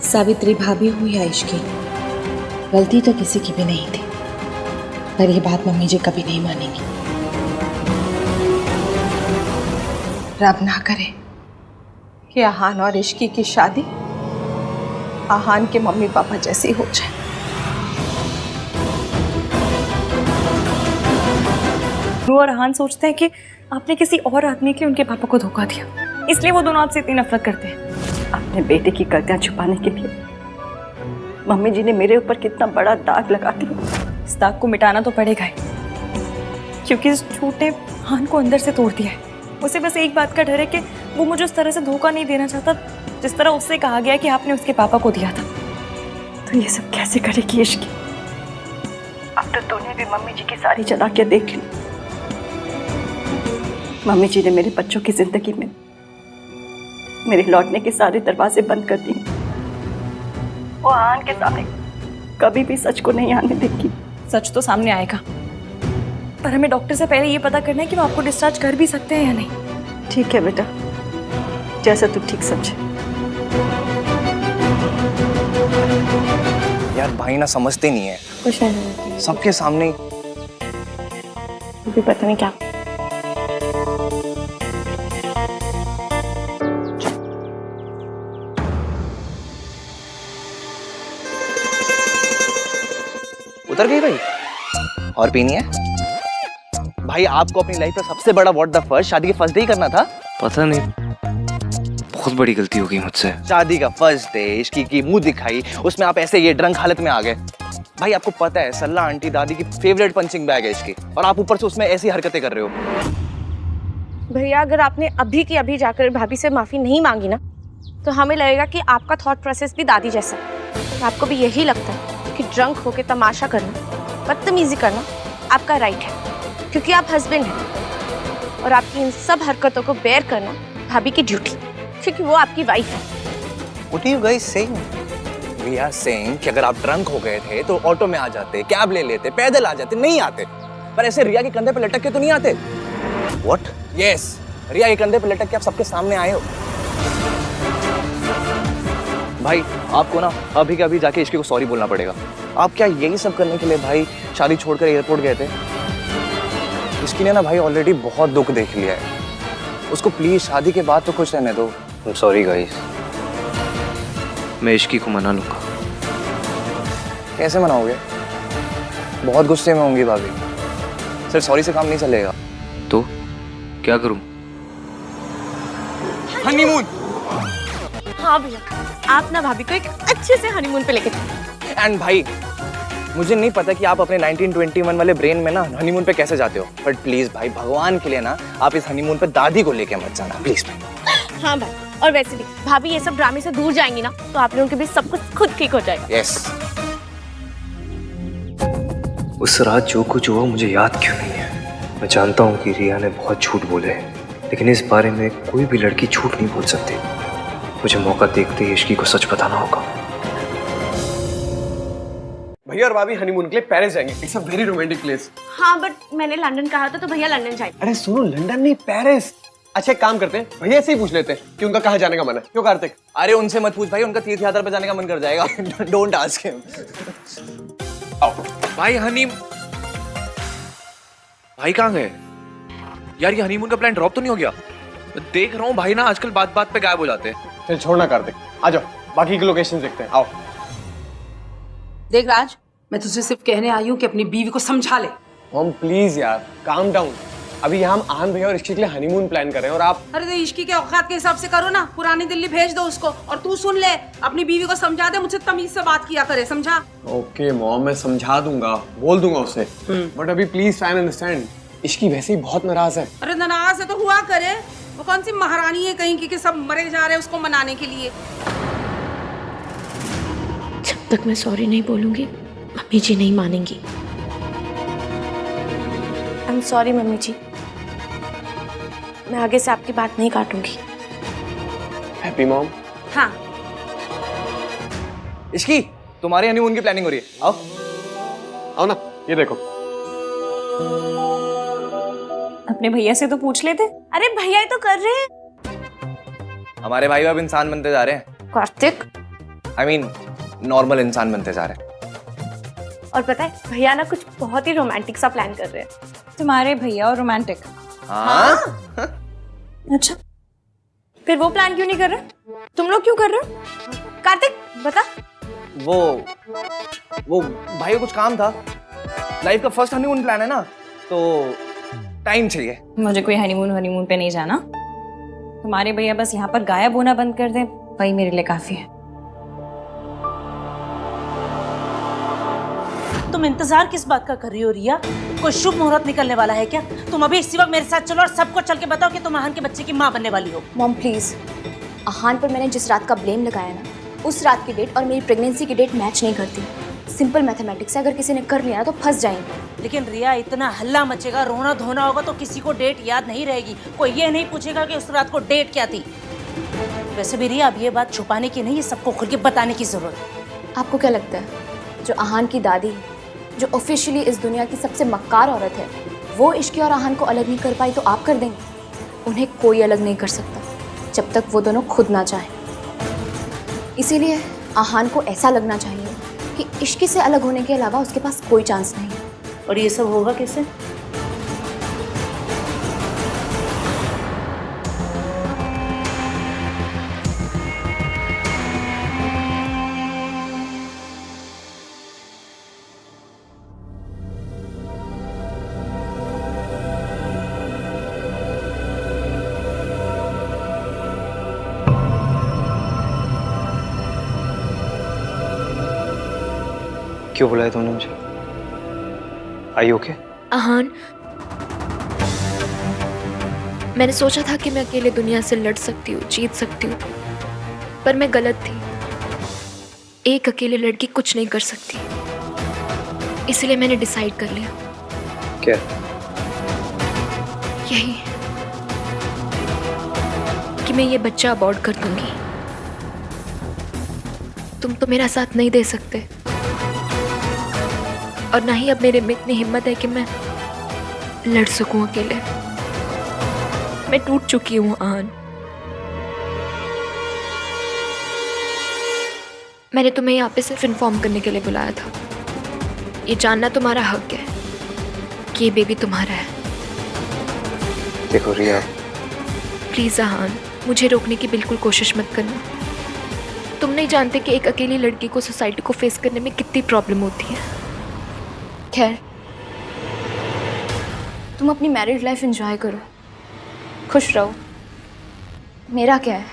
Speaker 3: सावित्री भाभी हुई है इश्की, गलती तो किसी की भी नहीं थी, पर यह बात मम्मी जी कभी नहीं मानेंगी।
Speaker 7: रब ना करे कि आहान और इश्की की शादी आहान के मम्मी पापा जैसी हो जाए।
Speaker 1: और आहान सोचते हैं कि आपने किसी और आदमी के लिए उनके पापा को धोखा दिया, इसलिए वो दोनों आपसे इतनी नफरत करते हैं।
Speaker 12: अपने बेटे की गलतियां छुपाने के लिए मम्मी जी ने मेरे ऊपर कितना बड़ा दाग लगा दिया।
Speaker 1: इस दाग को मिटाना तो पड़ेगा ही, क्योंकि इस झूठ ने आहान को अंदर से तोड़ दिया है। उसे बस एक बात का डर है कि वो मुझे उस तरह से धोखा नहीं देना चाहता जिस तरह उससे कहा गया कि आपने उसके पापा को दिया था।
Speaker 12: तो ये सब कैसे करेगी इश्की? अब तो तूने भी मम्मी जी की सारी चालाकियां देख ली। मम्मी जी ने मेरे बच्चों की जिंदगी में मेरे लौटने के सारे दरवाजे बंद कर दिए। वो आहान के सामने कभी भी सच को नहीं आने देगी।
Speaker 1: सच तो सामने आएगा, पर हमें डॉक्टर से पहले ये पता करना है कि वो आपको डिस्चार्ज कर भी सकते हैं या नहीं।
Speaker 12: ठीक है बेटा, जैसा तू ठीक समझे।
Speaker 2: यार भाई ना समझते नहीं है,
Speaker 12: कुछ नहीं,
Speaker 2: सबके सामने
Speaker 12: भी पता नहीं क्या।
Speaker 11: उतर गई भाई? और पीनी है? भाई आपको अपनी लाइफ में सबसे बड़ा व्हाट द फर्स्ट शादी के फर्स्ट डे ही करना था।
Speaker 10: पता नहीं, बहुत बड़ी गलती हो गई मुझसे।
Speaker 11: शादी का फर्स्ट डे, इश्की की मुंह दिखाई, उसमें आप ऐसे ये ड्रंक हालत में आ गए। भाई आपको पता है सल्ला आंटी दादी की फेवरेट पंचिंग बैग है इसकी, और आप ऊपर से उसमें ऐसी हरकतें कर रहे हो।
Speaker 13: भैया अगर आपने अभी की अभी जाकर भाभी से माफी नहीं मांगी ना, तो हमें लगेगा कि आपका थॉट प्रोसेस भी दादी जैसा है। आपको भी यही लगता है कि ड्रंक होके तमाशा करना, बदतमीजी करना आपका राइट है, क्योंकि आप हस्बैंड हैं, और आपकी इन सब हरकतों को बेयर करना भाभी की ड्यूटी, क्योंकि वो आपकी वाइफ है।
Speaker 11: What are you guys saying? We are saying कि अगर आप ड्रंक हो गए थे तो ऑटो में आ जाते, कैब ले लेते, पैदल आ जाते, नहीं आते, पर ऐसे रिया के कंधे पे लटक के तो नहीं आते। What? Yes, रिया के कंधे पे लटक के आप सबके सामने आए हो। भाई आपको ना अभी के अभी जाके इश्की को सॉरी बोलना पड़ेगा। आप क्या यही सब करने के लिए भाई शादी छोड़कर एयरपोर्ट गए थे? इसकी ने ना भाई ऑलरेडी बहुत दुख देख लिया है, उसको प्लीज शादी के बाद तो खुश रहने दो।
Speaker 2: I'm sorry guys.
Speaker 10: मैं इश्की को मना लूंगा।
Speaker 11: कैसे मनाओगे? बहुत गुस्से में होंगी भाभी। सिर्फ सॉरी से काम नहीं चलेगा।
Speaker 10: तो क्या करूं?
Speaker 11: हनीमून।
Speaker 13: हाँ भैया, आप ना भाभी को एक अच्छे से हनीमून पे लेके चलो।
Speaker 11: एंड भाई मुझे नहीं पता कि आप अपने 1921 वाले ब्रेन में ना हनीमून पे कैसे जाते हो, बट प्लीज भाई भगवान के लिए ना आप इस हनीमून पे दादी को लेके मत जाना प्लीज भाई।
Speaker 13: हाँ भाई, और वैसे भी भाभी ये सब ड्रामे से दूर जाएंगी ना, तो आप लोगों के बीच सब कुछ खुद ठीक हो जाएगा।
Speaker 11: यस।
Speaker 2: उस रात जो कुछ हुआ मुझे याद क्यों नहीं है? मैं जानता हूँ कि रिया ने बहुत झूठ बोले, लेकिन इस बारे में कोई भी लड़की झूठ नहीं बोल सकती। मुझे मौका देखते ही इश्की को सच बताना होगा।
Speaker 10: भैया और भाभी हनीमून के लिए पेरिस जाएंगे। It's a very romantic place.
Speaker 13: हाँ बट मैंने लंदन कहा था, तो भैया लंदन जाएंगे।
Speaker 10: अरे सुनो, लंदन नहीं पेरिस। अच्छा एक काम करते हैं, भैया से ही पूछ लेते हैं कि उनका कहाँ जाने का मन है। क्यों कार्तिक?
Speaker 11: अरे उनसे मत पूछ भाई, उनका तीर्थ यात्रा पे जाने का मन कर जाएगा। Don't ask him.
Speaker 14: भाई भाई कहाँ गए यार? ये हनीमून का प्लान ड्रॉप तो नहीं हो गया? देख रहा हूँ भाई ना आजकल बात बात पे गायब हो जाते हैं।
Speaker 10: चल छोड़ना कार्तिक, आ जाओ बाकी की लोकेशन देखते हैं। आओ।
Speaker 7: देख राज, मैं तुझसे सिर्फ कहने आई हूँ कि अपनी बीवी को समझा ले।
Speaker 10: मॉम प्लीज यार काम डाउन। अभी यहाँ हम आन भैया और इश्की के लिए हनीमून प्लान कर रहे हैं और आप।
Speaker 7: अरे तो इश्की के औकात के हिसाब से करो ना, पुरानी दिल्ली भेज दो उसको। और तू सुन ले, अपनी बीवी को समझा दे, मुझसे तमीज से बात किया करे, समझा?
Speaker 10: ओके मॉम, मैं समझा दूंगा, बोल दूंगा उससे, बट अभी please try and understand. Ishki वैसे ही बहुत नाराज है।
Speaker 7: अरे नाराज है तो हुआ करे, वो कौन सी महारानी है कहीं की कि सब मरे जा रहे हैं उसको मनाने के लिए।
Speaker 13: जब तक मैं सॉरी नहीं बोलूंगी मम्मी जी नहीं मानेंगी। आई एम सॉरी मम्मी जी, मैं आगे से आपकी बात नहीं काटूंगी।
Speaker 10: Happy mom.
Speaker 7: हाँ।
Speaker 11: इश्की तुम्हारे हनीमून की प्लानिंग हो रही है, आओ
Speaker 10: आओ ना, ये देखो।
Speaker 1: अपने भैया से तो पूछ लेते।
Speaker 13: अरे भैया ही तो कर रहे हैं।
Speaker 11: हमारे भाई अब इंसान बनते जा रहे हैं।
Speaker 13: कार्तिक,
Speaker 11: आई मीन नॉर्मल इंसान बनते जा रहे हैं।
Speaker 13: और पता है भैया ना कुछ बहुत ही रोमांटिक सा प्लान कर रहे हैं।
Speaker 1: तुम्हारे भैया और रोमांटिक?
Speaker 11: हाँ?
Speaker 1: अच्छा, फिर वो प्लान क्यों नहीं कर रहे? तुम लोग क्यों कर रहे हो?
Speaker 13: कार्तिक बता।
Speaker 11: वो भाई को कुछ काम था, लाइफ का फर्स्ट हनीमून प्लान है ना, तो टाइम चाहिए।
Speaker 1: मुझे कोई हनीमून पे नहीं जाना। तुम्हारे भैया बस यहाँ पर गायब होना बंद कर दें, वही मेरे लिए काफी है।
Speaker 15: तुम इंतजार किस बात का कर रही हो रिया? कोई शुभ मुहूर्त निकलने वाला है क्या? तुम अभी इसी वक्त मेरे साथ चलो और सबको चल के बताओ कि तुम आहान के बच्चे की माँ बनने वाली हो।
Speaker 3: मॉम प्लीज, आहान पर मैंने जिस रात का ब्लेम लगाया ना, उस रात की डेट और मेरी प्रेगनेंसी की डेट मैच नहीं करती। सिंपल मैथमेटिक्स है, अगर किसी ने कर लिया ना तो फंस जाएंगे।
Speaker 15: लेकिन रिया इतना हल्ला मचेगा, रोना धोना होगा तो किसी को डेट याद नहीं रहेगी। कोई ये नहीं पूछेगा कि उस रात को डेट क्या थी। वैसे भी रिया अब ये बात छुपाने की नहीं, ये सबको खुल के बताने की जरूरत है।
Speaker 3: आपको क्या लगता है, जो आहान की दादी, जो ऑफिशियली इस दुनिया की सबसे मक्कार औरत है, वो इश्की और आहान को अलग नहीं कर पाई तो आप कर देंगे? उन्हें कोई अलग नहीं कर सकता जब तक वो दोनों खुद ना चाहें। इसीलिए आहान को ऐसा लगना चाहिए कि इश्की से अलग होने के अलावा उसके पास कोई चांस नहीं है।
Speaker 15: और ये सब होगा कैसे?
Speaker 2: क्यों बुलाया तुमने मुझे? आई ओके?
Speaker 8: आहान, मैंने सोचा था कि मैं अकेले दुनिया से लड़ सकती हूँ, जीत सकती हूँ, पर मैं गलत थी। एक अकेले लड़की कुछ नहीं कर सकती, इसलिए मैंने डिसाइड कर लिया।
Speaker 2: क्या?
Speaker 8: यही कि मैं ये बच्चा अबॉर्ट कर दूंगी। तुम तो मेरा साथ नहीं दे सकते, और ना ही अब मेरे में इतनी हिम्मत है कि मैं लड़ सकूं अकेले। मैं टूट चुकी हूं आन। मैंने तुम्हें यहाँ पे सिर्फ इन्फॉर्म करने के लिए बुलाया था। ये जानना तुम्हारा हक है कि ये बेबी तुम्हारा है।
Speaker 2: देखो रिया,
Speaker 8: प्लीज आहान, मुझे रोकने की बिल्कुल कोशिश मत करना। तुम नहीं जानते कि एक अकेली लड़की को सोसाइटी को फेस करने में कितनी प्रॉब्लम होती है। खैर,
Speaker 6: तुम अपनी मैरिड लाइफ एंजॉय करो, खुश रहो। मेरा क्या है,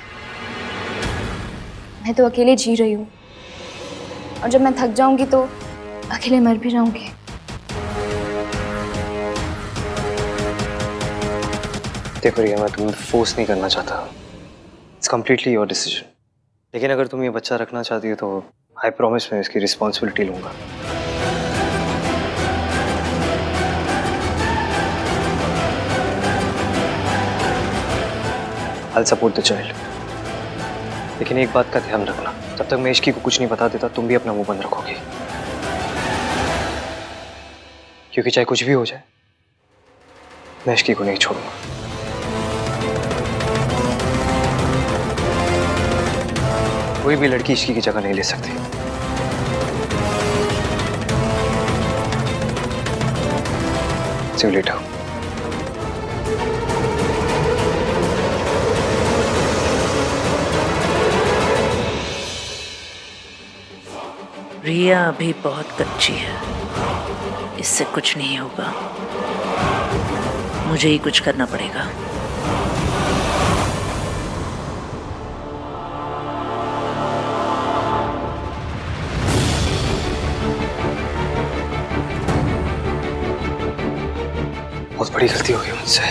Speaker 6: मैं तो अकेले जी रही हूँ, और जब मैं थक जाऊंगी तो अकेले मर भी जाऊंगी।
Speaker 2: देखो रिया, मैं तुम्हें फोर्स नहीं करना चाहता। It's completely your decision. लेकिन अगर तुम ये बच्चा रखना चाहती हो तो आई प्रॉमिस मैं इसकी रिस्पॉन्सिबिलिटी लूंगा। I'll support the child. लेकिन एक बात का ध्यान रखना, जब तक मैं इश्की को कुछ नहीं बता देता तुम भी अपना मुंह बंद रखोगी, क्योंकि चाहे कुछ भी हो जाए मैं इश्की को नहीं छोड़ूंगा। कोई भी लड़की इश्की की जगह नहीं ले सकती। See you later.
Speaker 15: रिया अभी बहुत कच्ची है, इससे कुछ नहीं होगा। मुझे ही कुछ करना पड़ेगा।
Speaker 2: बहुत बड़ी गलती हो गई मुझसे।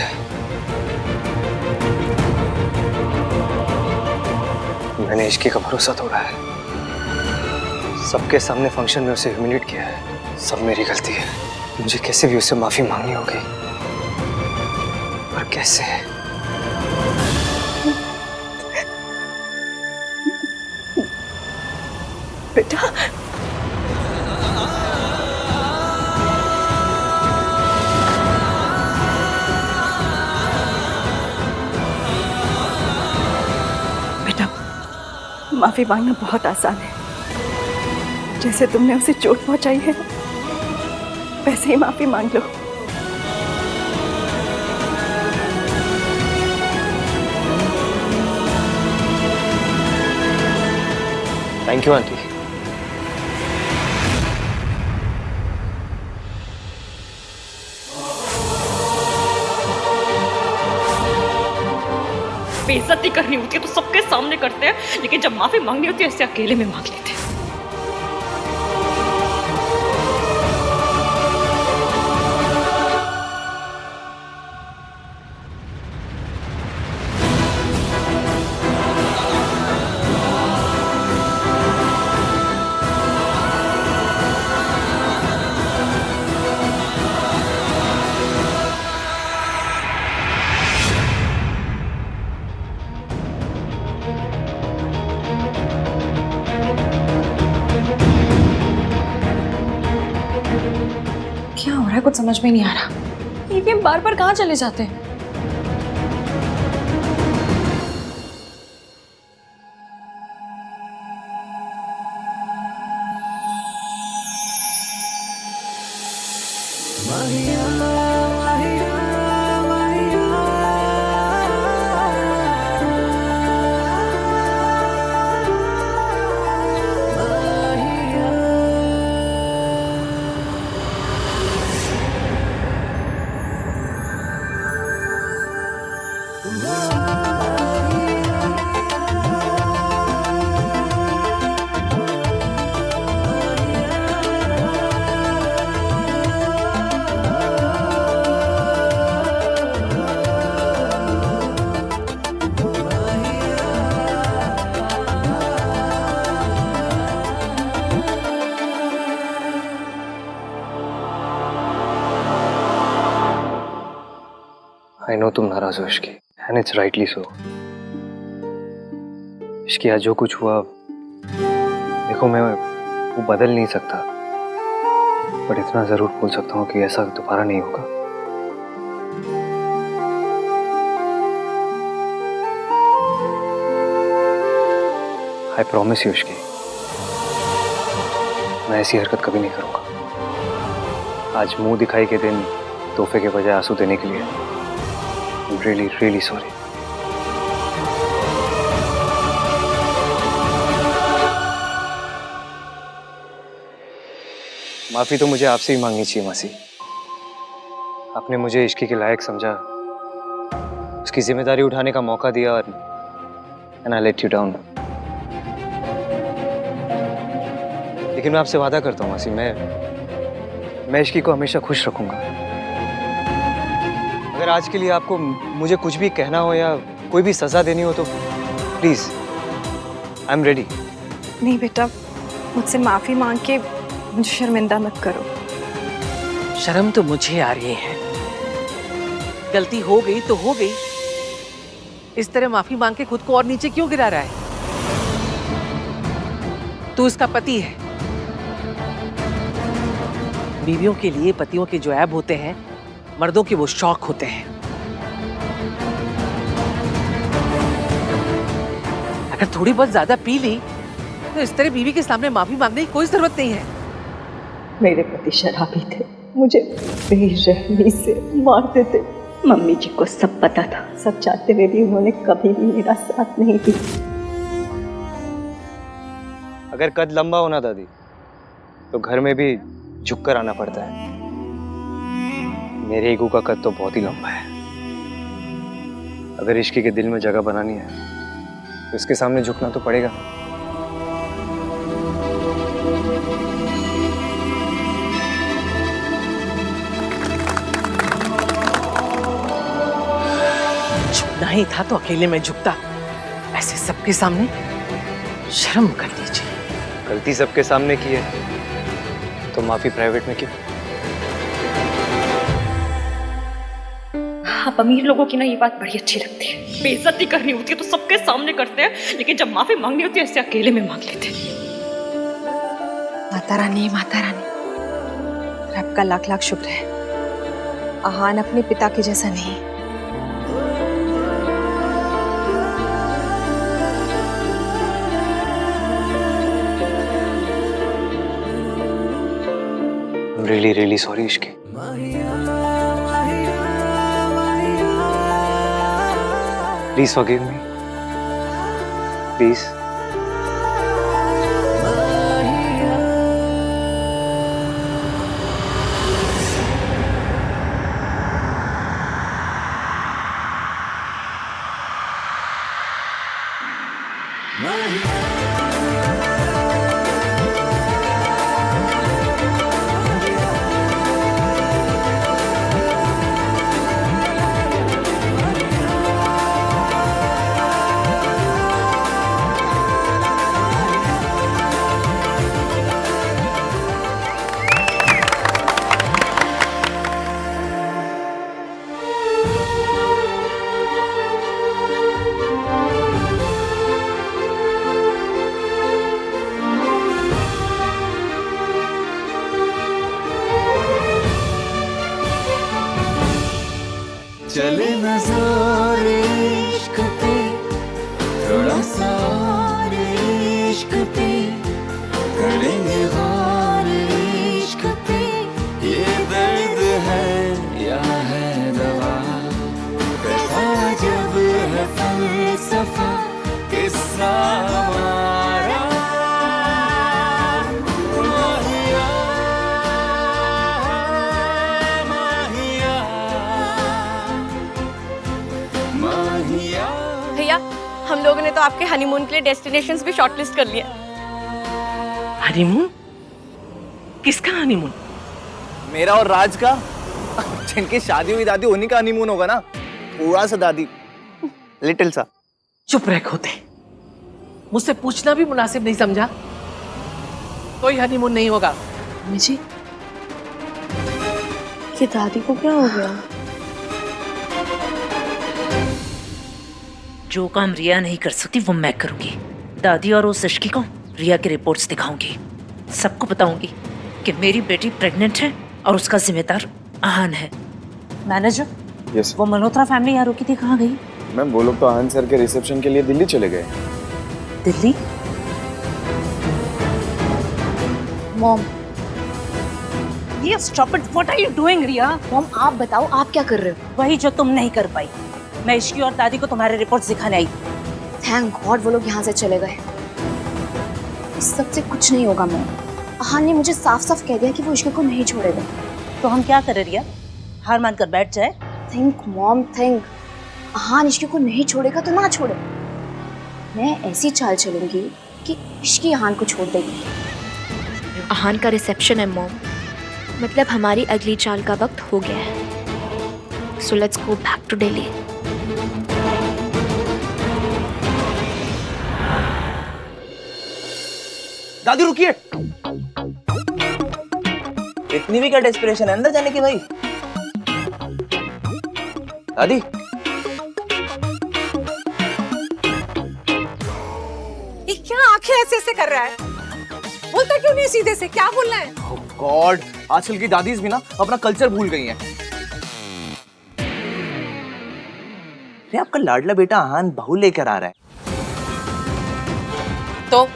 Speaker 2: मैंने इश्की का भरोसा तोड़ा है, सबके सामने फंक्शन में उसे ह्यूमिलेट किया है। सब मेरी गलती है। मुझे कैसे भी उससे माफी मांगनी होगी, पर कैसे?
Speaker 12: बेटा, बेटा, माफी मांगना बहुत आसान है। जैसे तुमने उसे चोट पहुंचाई है, वैसे ही माफी मांग लो।
Speaker 2: Thank you aunty.
Speaker 1: बेइज्जती करनी होती है तो सबके सामने करते हैं, लेकिन जब माफी मांगनी होती है ऐसे अकेले में मांग लेते हैं। क्या हो रहा है, कुछ समझ में नहीं आ रहा। ईवीएम बार बार कहाँ चले जाते हैं?
Speaker 2: आई नो तुम नाराज हो Ishki, and it's rightly so. Ishki आज जो कुछ हुआ, देखो मैं वो बदल नहीं सकता, पर इतना जरूर बोल सकता हूँ कि ऐसा दोबारा नहीं होगा। आई प्रॉमिस यू इश्की, मैं ऐसी हरकत कभी नहीं करूंगा। आज मुंह दिखाई के दिन तोहफे के बजाय आंसू देने के लिए I'm really, really sorry. माफी तो मुझे आपसे ही मांगनी चाहिए मासी। आपने मुझे इश्की के लायक समझा, उसकी जिम्मेदारी उठाने का मौका दिया और and I let you down. लेकिन मैं आपसे वादा करता हूँ मासी, मैं इश्की को हमेशा खुश रखूंगा। अगर आज के लिए आपको मुझे कुछ भी कहना हो या कोई भी सजा देनी हो तो प्लीज आई एम रेडी।
Speaker 1: नहीं बेटा, मुझसे माफी मांग के मुझे शर्मिंदा मत करो।
Speaker 5: शर्म तो मुझे आ रही है। गलती हो गई तो हो गई, इस तरह माफी मांग के खुद को और नीचे क्यों गिरा रहा है? तू उसका पति है। बीवियों के लिए पतियों के जो ऐब होते हैं, मर्दों के वो शौक होते हैं। अगर थोड़ी बहुत ज्यादा पी ली तो इस तरह बीवी के सामने माफी मांगने की कोई जरूरत नहीं है।
Speaker 12: मेरे पति शराबी थे, मुझे बेरहमी से मारते थे। मम्मी जी को सब पता था, सब चाहते हुए भी उन्होंने कभी भी मेरा साथ नहीं दिया।
Speaker 2: अगर कद लंबा होना दादी तो घर में भी झुककर आना पड़ता है। मेरे ईगो का कद तो बहुत ही लंबा है। अगर इश्की के दिल में जगह बनानी है तो इसके सामने झुकना तो पड़ेगा।
Speaker 5: झुकना ही था तो अकेले में झुकता, ऐसे सबके सामने शर्म कर लीजिए।
Speaker 2: गलती सबके सामने की है तो माफी प्राइवेट में क्यों?
Speaker 1: आप अमीर लोगों की ना ये बात बड़ी अच्छी लगती है। बेइज्जती करनी होती है तो सबके सामने करते हैं, लेकिन जब माफी मांगनी होती है ऐसे अकेले में मांग लेते हैं।
Speaker 13: माता रानी, माता रानी, रब का लाख लाख शुक्र है, आहान अपने पिता के जैसा नहीं।
Speaker 2: Really really sorry Ishki. Please forgive me. Please.
Speaker 16: चले नज़ारे इश्क पे, थोड़ा सा और इश्क पे, करेंगे गौर इश्क पे। ये दर्द है या है दवा, कैसा जब है फलसफा, किस्सा हमारा। माहिया, माहिया, माहिया।
Speaker 13: भैया, हम लोगों ने तो आपके हनीमून के लिए डेस्टिनेशंस भी शॉर्टलिस्ट कर लिया।
Speaker 5: हनीमून? किसका हनीमून?
Speaker 11: मेरा और राज का। जिनकी शादी हुई दादी, उन्हीं का हनीमून होगा ना। थोड़ा सा दादी, लिटिल सा।
Speaker 5: चुप रह खोते, मुझसे पूछना भी मुनासिब नहीं समझा। कोई हनीमून नहीं होगा।
Speaker 13: जी, ये दादी को क्या हो गया?
Speaker 15: जो काम रिया नहीं कर सकती वो मैं करूंगी। दादी और उस इश्की को रिया की रिपोर्ट्स दिखाऊंगी। सबको बताऊंगी कि मेरी बेटी प्रेग्नेंट है और उसका जिम्मेदार आहान है। Manager,
Speaker 2: yes.
Speaker 15: वो मल्होत्रा फैमिली यहाँ रुकी थी, कहाँ गई?
Speaker 2: मैम वो लोग तो आनंद सर के रिसेप्शन के लिए दिल्ली चले गए।
Speaker 15: दिल्ली?
Speaker 3: मॉम,
Speaker 15: ये stop it, what are you doing Riya?
Speaker 3: Mom आप बताओ आप क्या कर रहे हो?
Speaker 15: वही जो तुम नहीं कर पाई। मैं इश्की और दादी को तुम्हारे रिपोर्ट्स दिखाने आई।
Speaker 3: थैंक गॉड वो लोग यहाँ से चले गए। इस सब से कुछ नहीं होगा मॉम। आहान ने मुझे साफ साफ कह दिया कि वो इश्क को नहीं छोड़ेगा।
Speaker 15: तो हम क्या करें रिया? हार मानकर बैठ जाए?
Speaker 3: Think mom think. आहान इश्क को नहीं छोड़ेगा तो ना छोड़े। मैं ऐसी चाल चलूंगी कि इश्की आहान को छोड़ देगी।
Speaker 8: आहान का रिसेप्शन है मॉम, मतलब हमारी अगली चाल का वक्त हो गया है। So let's go back to Delhi.
Speaker 11: दादी रुकिए, इतनी भी क्या डेस्परेशन है अंदर जाने की भाई? दादी
Speaker 4: ये क्या आंखें ऐसे ऐसे कर रहा है? बोलता क्यों नहीं सीधे से? क्या बोलना है?
Speaker 11: गॉड, आजकल की दादीज भी ना अपना कल्चर भूल गई हैं। अरे आपका लाडला बेटा आहान बहू लेकर आ रहा है।
Speaker 4: तो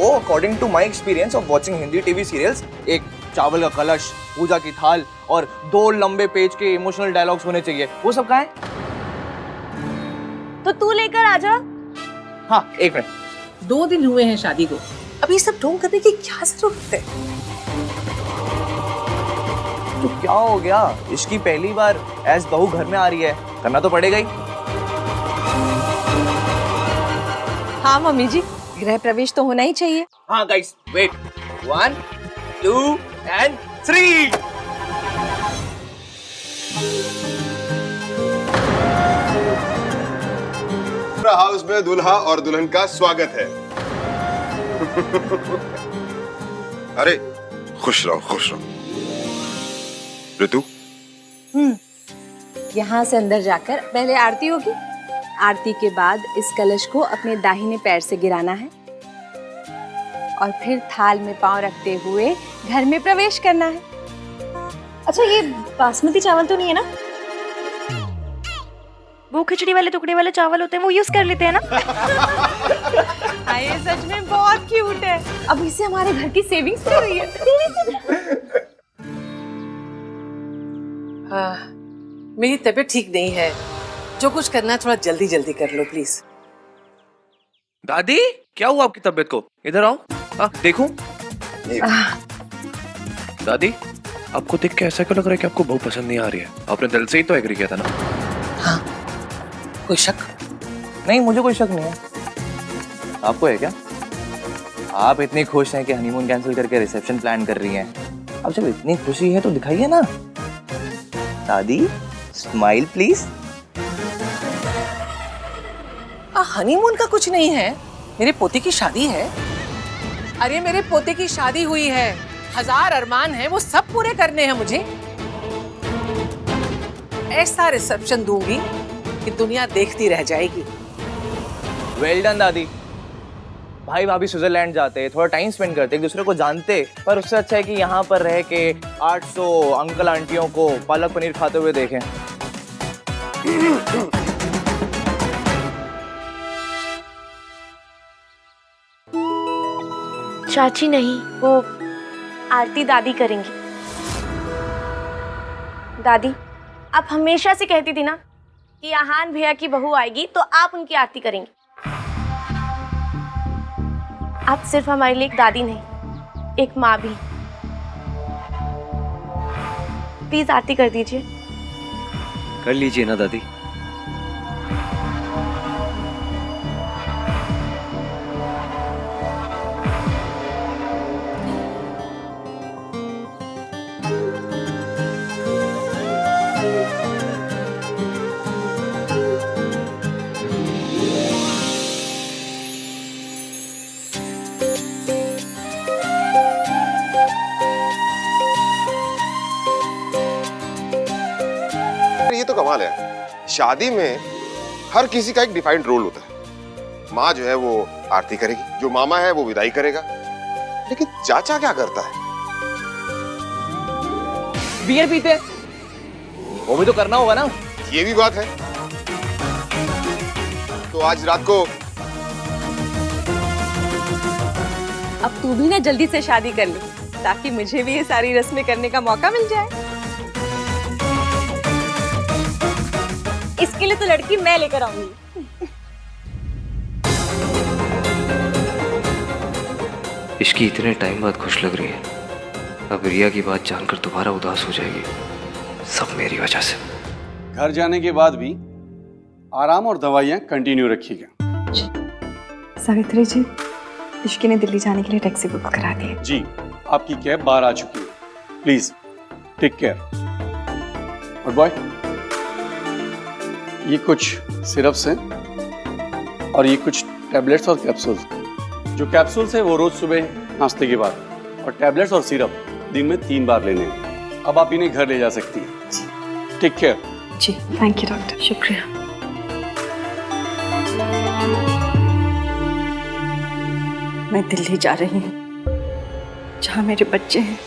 Speaker 11: according to my experience of watching Hindi TV serials, एक चावल का कलश, पूजा की थाल और 2 लंबे पेज के इमोशनल डायलॉग्स होने चाहिए। वो सब कहाँ है?
Speaker 13: तो तू लेकर आ जा।
Speaker 11: हाँ, एक मिनट।
Speaker 5: 2 दिन हुए हैं शादी को, अब ये सब ढोंग करने की क्या जरूरत है?
Speaker 11: तो क्या हो गया? इसकी पहली बार एज बहू घर में आ रही है, करना तो पड़ेगा ही।
Speaker 13: हाँ मम्मी जी, गृह प्रवेश तो होना ही चाहिए।
Speaker 11: हाँ गाइस, वेट, 1 2 and 3।
Speaker 17: हाउस में दूल्हा और दुल्हन का स्वागत है। अरे खुश रहो खुश रहो। ऋतु,
Speaker 13: यहाँ से अंदर जाकर पहले आरती होगी। आरती के बाद इस कलश को अपने दाहिने पैर से गिराना है और फिर थाल में पांव रखते हुए घर में प्रवेश करना है।
Speaker 1: अच्छा, ये बासमती चावल तो नहीं है ना? वो खिचड़ी वाले टुकड़े वाले चावल होते हैं, वो यूज कर लेते हैं ना?
Speaker 13: ये सच में बहुत क्यूट है। अब इससे हमारे घर की सेविंग्स हो रही है।
Speaker 5: हाँ, मेरी तबीयत ठीक नहीं है। जो कुछ करना है थोड़ा जल्दी जल्दी कर लो प्लीज।
Speaker 14: दादी, क्या हुआ आपकी तबीयत को? इधर आओ। देखूं? दादी, आपको देख के ऐसा क्यों लग रहा है कि आपको बहू पसंद नहीं आ रही है? आपने दिल से ही तो एग्री किया था ना?
Speaker 5: हाँ, कोई शक?
Speaker 11: नहीं, मुझे कोई शक नहीं है। आपको है क्या? आप इतनी खुश हैं कि हनीमून कैंसिल करके रिसेप्शन प्लान कर रही हैं। अब जब इतनी खुशी है तो दिखाइए ना। दादी, स्माइल प्लीज।
Speaker 5: हनीमून का कुछ नहीं है, मेरे पोते की शादी है। अरे मेरे पोते की शादी हुई है, 1000 अरमान है, वो सब पूरे करने हैं मुझे। ऐसा रिसेप्शन दूंगी कि दुनिया देखती रह जाएगी।
Speaker 11: वेल डन दादी। भाई भाभी स्विट्जरलैंड जाते, थोड़ा टाइम स्पेंड करते, एक दूसरे को जानते, पर उससे अच्छा है कि यहाँ पर रह के 800 अंकल आंटियों को पालक पनीर खाते हुए देखें।
Speaker 8: चाची नहीं,
Speaker 13: वो आरती दादी करेंगी। दादी, आप हमेशा से कहती थी ना कि आहान भैया की बहू आएगी तो आप उनकी आरती करेंगी। आप सिर्फ हमारे लिए एक दादी नहीं, एक माँ भी। प्लीज आरती कर दीजिए।
Speaker 14: कर लीजिए ना दादी।
Speaker 17: ये तो कमाल है, शादी में हर किसी का एक डिफाइंड रोल होता है। माँ जो है वो आरती करेगी, जो मामा है वो विदाई करेगा, लेकिन चाचा क्या करता है?
Speaker 5: बियर पीते,
Speaker 14: वो भी तो करना होगा ना।
Speaker 17: ये भी बात है। तो आज रात को
Speaker 13: अब तू भी ना जल्दी से शादी कर ले, ताकि मुझे भी ये सारी रस्में करने का मौका मिल जाए। इसके लिए तो लड़की मैं लेकर आऊंगी।
Speaker 11: इसकी इतने टाइम बाद खुश लग रही है, अब रिया की बात जानकर दोबारा उदास हो जाएगी। सब मेरी वजह से।
Speaker 18: घर जाने के बाद भी आराम और दवाइयाँ कंटिन्यू रखिएगा।
Speaker 1: सावित्री जी, इश्की ने दिल्ली जाने के लिए टैक्सी बुक करा दी है।
Speaker 18: जी, आपकी कैब बाहर आ चुकी है। Please take care. और बॉय, ये कुछ सिरप्स हैं और ये कुछ टैबलेट्स और कैप्सूल्स। जो कैप्सूल्स हैं वो रोज सुबह नाश्ते के बाद, और टैबलेट्स और सिरप दिन में 3 बार लेने हैं। अब आप इन्हें घर ले जा सकती हैं। Take care.
Speaker 1: जी, थैंक यू डॉक्टर। शुक्रिया। मैं दिल्ली जा रही हूँ, जहाँ मेरे बच्चे हैं।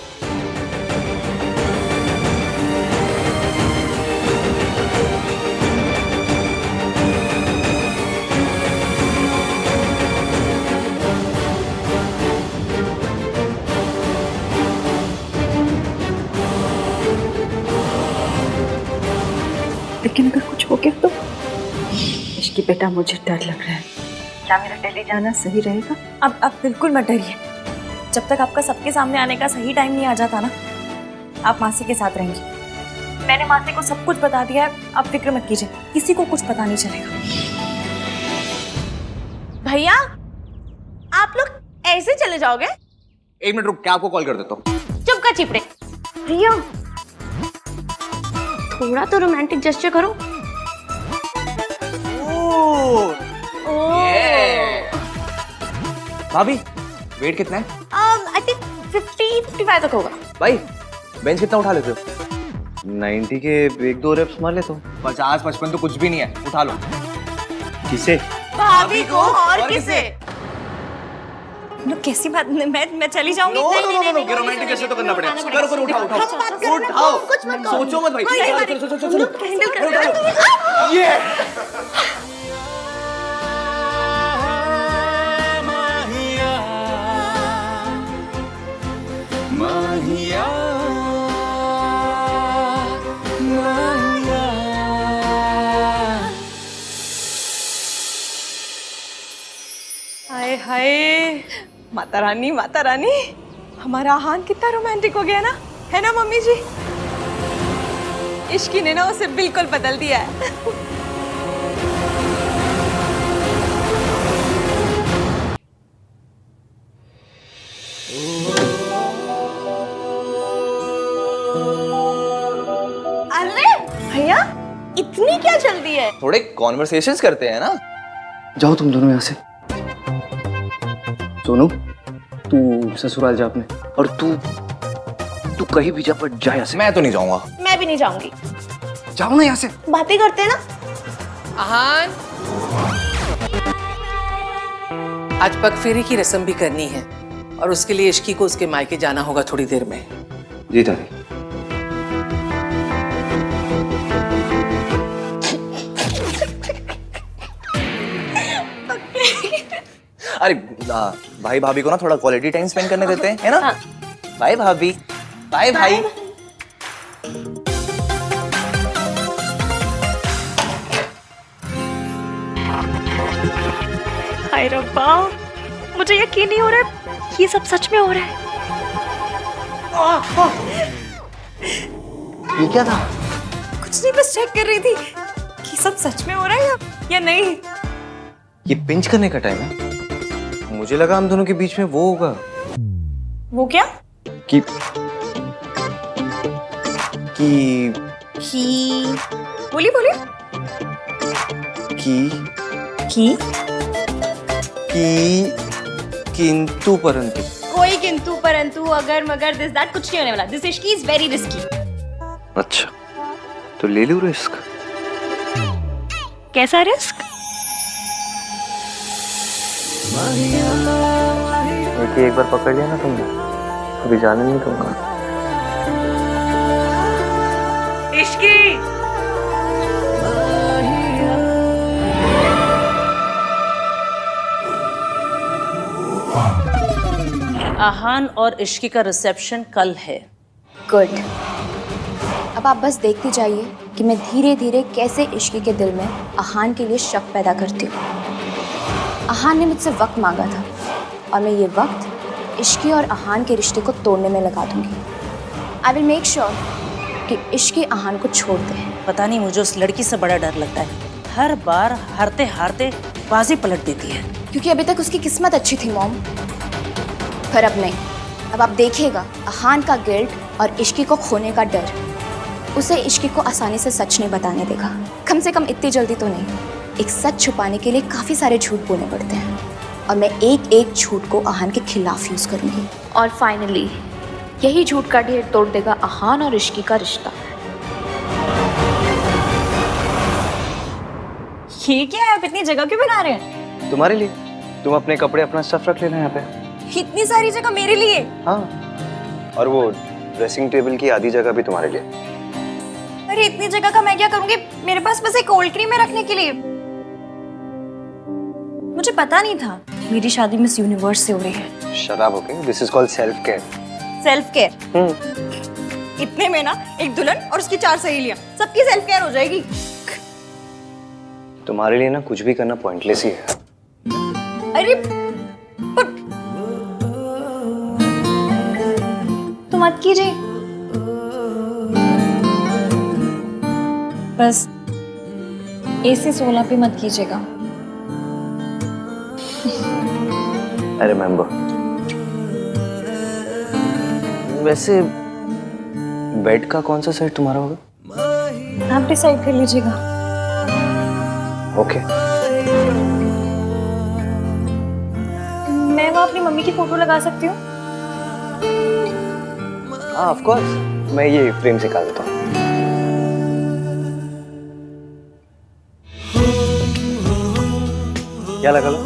Speaker 1: लेकिन अगर कुछ हो गया तो? इश्की बेटा, मुझे डर लग रहा है। क्या मेरा दिल्ली जाना सही रहेगा? अब बिल्कुल मत डरिए। जब तक आपका सबके सामने आने का सही टाइम नहीं आ जाता ना, आप मासी के साथ रहेंगी। मैंने मासी को सब कुछ बता दिया है, आप फिक्र मत कीजिए, किसी को कुछ पता नहीं चलेगा।
Speaker 13: भैया, आप लोग ऐसे चले जाओगे?
Speaker 14: 1 मिनट रुक, क्या आपको कॉल कर देता हूँ।
Speaker 13: चुप कर चिपड़े। रिया, थोड़ा तो रोमांटिक जेस्चर करो।
Speaker 14: भाभी, वेट कितना है?
Speaker 13: आई थिंक 50-55 तक होगा।
Speaker 14: भाई, बेंच कितना उठा लेते हो?
Speaker 11: 90 के 1-2 रेप्स मार लेता हूँ।
Speaker 14: 50-55 तो कुछ भी नहीं है, उठा लो।
Speaker 11: किसे?
Speaker 13: भाभी को और किसे?
Speaker 1: कैसी बात? मैं चली जाऊंगी।
Speaker 14: नो, रोमांटिक कैसे तो करना पड़ेगा। करो, उठाओ। सोचो मत भाई। चलो। ये
Speaker 16: माहिया,
Speaker 13: हाय हाय, माता रानी, माता रानी, हमारा आहान कितना रोमांटिक हो गया ना, है ना मम्मी जी? इश्की ने ना उसे बिल्कुल बदल दिया है। अरे भैया, इतनी क्या जल्दी है?
Speaker 14: थोड़े कॉन्वर्सेशंस करते हैं ना।
Speaker 2: जाओ तुम दोनों यहाँ से। सोनू, तू ससुराल जा अपने, और तू कहीं भी जा, पर जा यहाँ से।
Speaker 14: मैं तो नहीं जाऊंगा।
Speaker 13: मैं भी नहीं जाऊंगी।
Speaker 2: जाओ ना यहाँ से।
Speaker 13: बातें करते हैं ना।
Speaker 5: आहान, आज पग फेरे की रस्म भी करनी है, और उसके लिए इश्की को उसके मायके जाना होगा थोड़ी देर में।
Speaker 11: जी दादी।
Speaker 14: अरे भाई भाभी को ना थोड़ा क्वालिटी टाइम स्पेंड करने देते हैं, है ना? बाय भाभी, बाय भाई।
Speaker 1: हाय रब्बा, मुझे यकीन नहीं हो रहा है, ये सब सच में हो रहा है।
Speaker 2: ये क्या था?
Speaker 1: कुछ नहीं, बस चेक कर रही थी कि सब सच में हो रहा है या नहीं।
Speaker 11: ये पिंच करने का टाइम है। मुझे लगा हम दोनों के बीच में वो होगा।
Speaker 1: वो क्या?
Speaker 11: कि
Speaker 1: बोली कि
Speaker 11: किंतु परंतु।
Speaker 6: कोई किंतु परंतु अगर मगर दिस दैट कुछ नहीं होने वाला। This Ishki is very risky.
Speaker 11: अच्छा, तो ले लूं रिस्क।
Speaker 1: कैसा रिस्क?
Speaker 2: एक बार पकड़ लिया ना तुमने, कभी जाने नहीं दूंगा।
Speaker 4: इश्की
Speaker 15: आहान और इश्की का रिसेप्शन कल है।
Speaker 3: गुड। अब आप बस देखते जाइए कि मैं धीरे धीरे कैसे इश्की के दिल में आहान के लिए शक पैदा करती हूँ। आहान ने मुझसे वक्त मांगा था और मैं ये वक्त इश्की और आहान के रिश्ते को तोड़ने में लगा दूंगी। आई विल मेक श्योर कि इश्की आहान को छोड़ दे।
Speaker 15: पता नहीं, मुझे उस लड़की से बड़ा डर लगता है। हर बार हारते हारते बाजी पलट देती है।
Speaker 3: क्योंकि अभी तक उसकी किस्मत अच्छी थी मॉम, पर अब नहीं। अब आप देखिएगा, आहान का गिल्ट और इश्की को खोने का डर उसे इश्की को आसानी से सच नहीं बताने देगा। कम से कम इतनी जल्दी तो नहीं। एक सच छुपाने के लिए काफ़ी सारे झूठ बोलने पड़ते हैं और मैं एक एक झूठ को आहान के खिलाफ यूज़ करूँगी।
Speaker 8: और फाइनली यही झूठ का ढेर तोड़ देगा आहान और इश्की का रिश्ता।
Speaker 1: ये क्या है? आप इतनी जगह क्यों बना रहे हैं?
Speaker 2: तुम्हारे लिए। तुम अपने कपड़े, अपना स्टफ रख लेना यहाँ पे।
Speaker 1: इतनी सारी जगह मेरे लिए?
Speaker 2: हाँ, और वो ड्रेसिंग टेबल की आधी जगह भी तुम्हारे लिए।
Speaker 1: अरे इतनी जगह का मैं क्या करूंगी? मेरे पास बस एक कोल्ड क्रीम है रखने के लिए। मुझे पता नहीं था मेरी शादी मिस यूनिवर्स से हो रही है।
Speaker 2: शराब, okay? This is called self care.
Speaker 1: Self care? इतने में ना एक दुल्हन और उसकी 4 सहेलियां, सबकी सेल्फ केयर हो जाएगी।
Speaker 2: तुम्हारे लिए ना कुछ भी करना पॉइंटलेस ही है।
Speaker 1: अरे तो मत कीजिए, बस AC 16 पे मत कीजिएगा।
Speaker 2: I remember. वैसे बेड का कौन सा साइड तुम्हारा होगा?
Speaker 1: आप डिसाइड कर लीजिएगा।
Speaker 2: ओके।
Speaker 1: मैं वहाँ अपनी मम्मी की फोटो लगा सकती हूँ?
Speaker 2: हाँ, ऑफ कोर्स। मैं ये फ्रेम से निकाल देता हूँ। क्या लगा लो?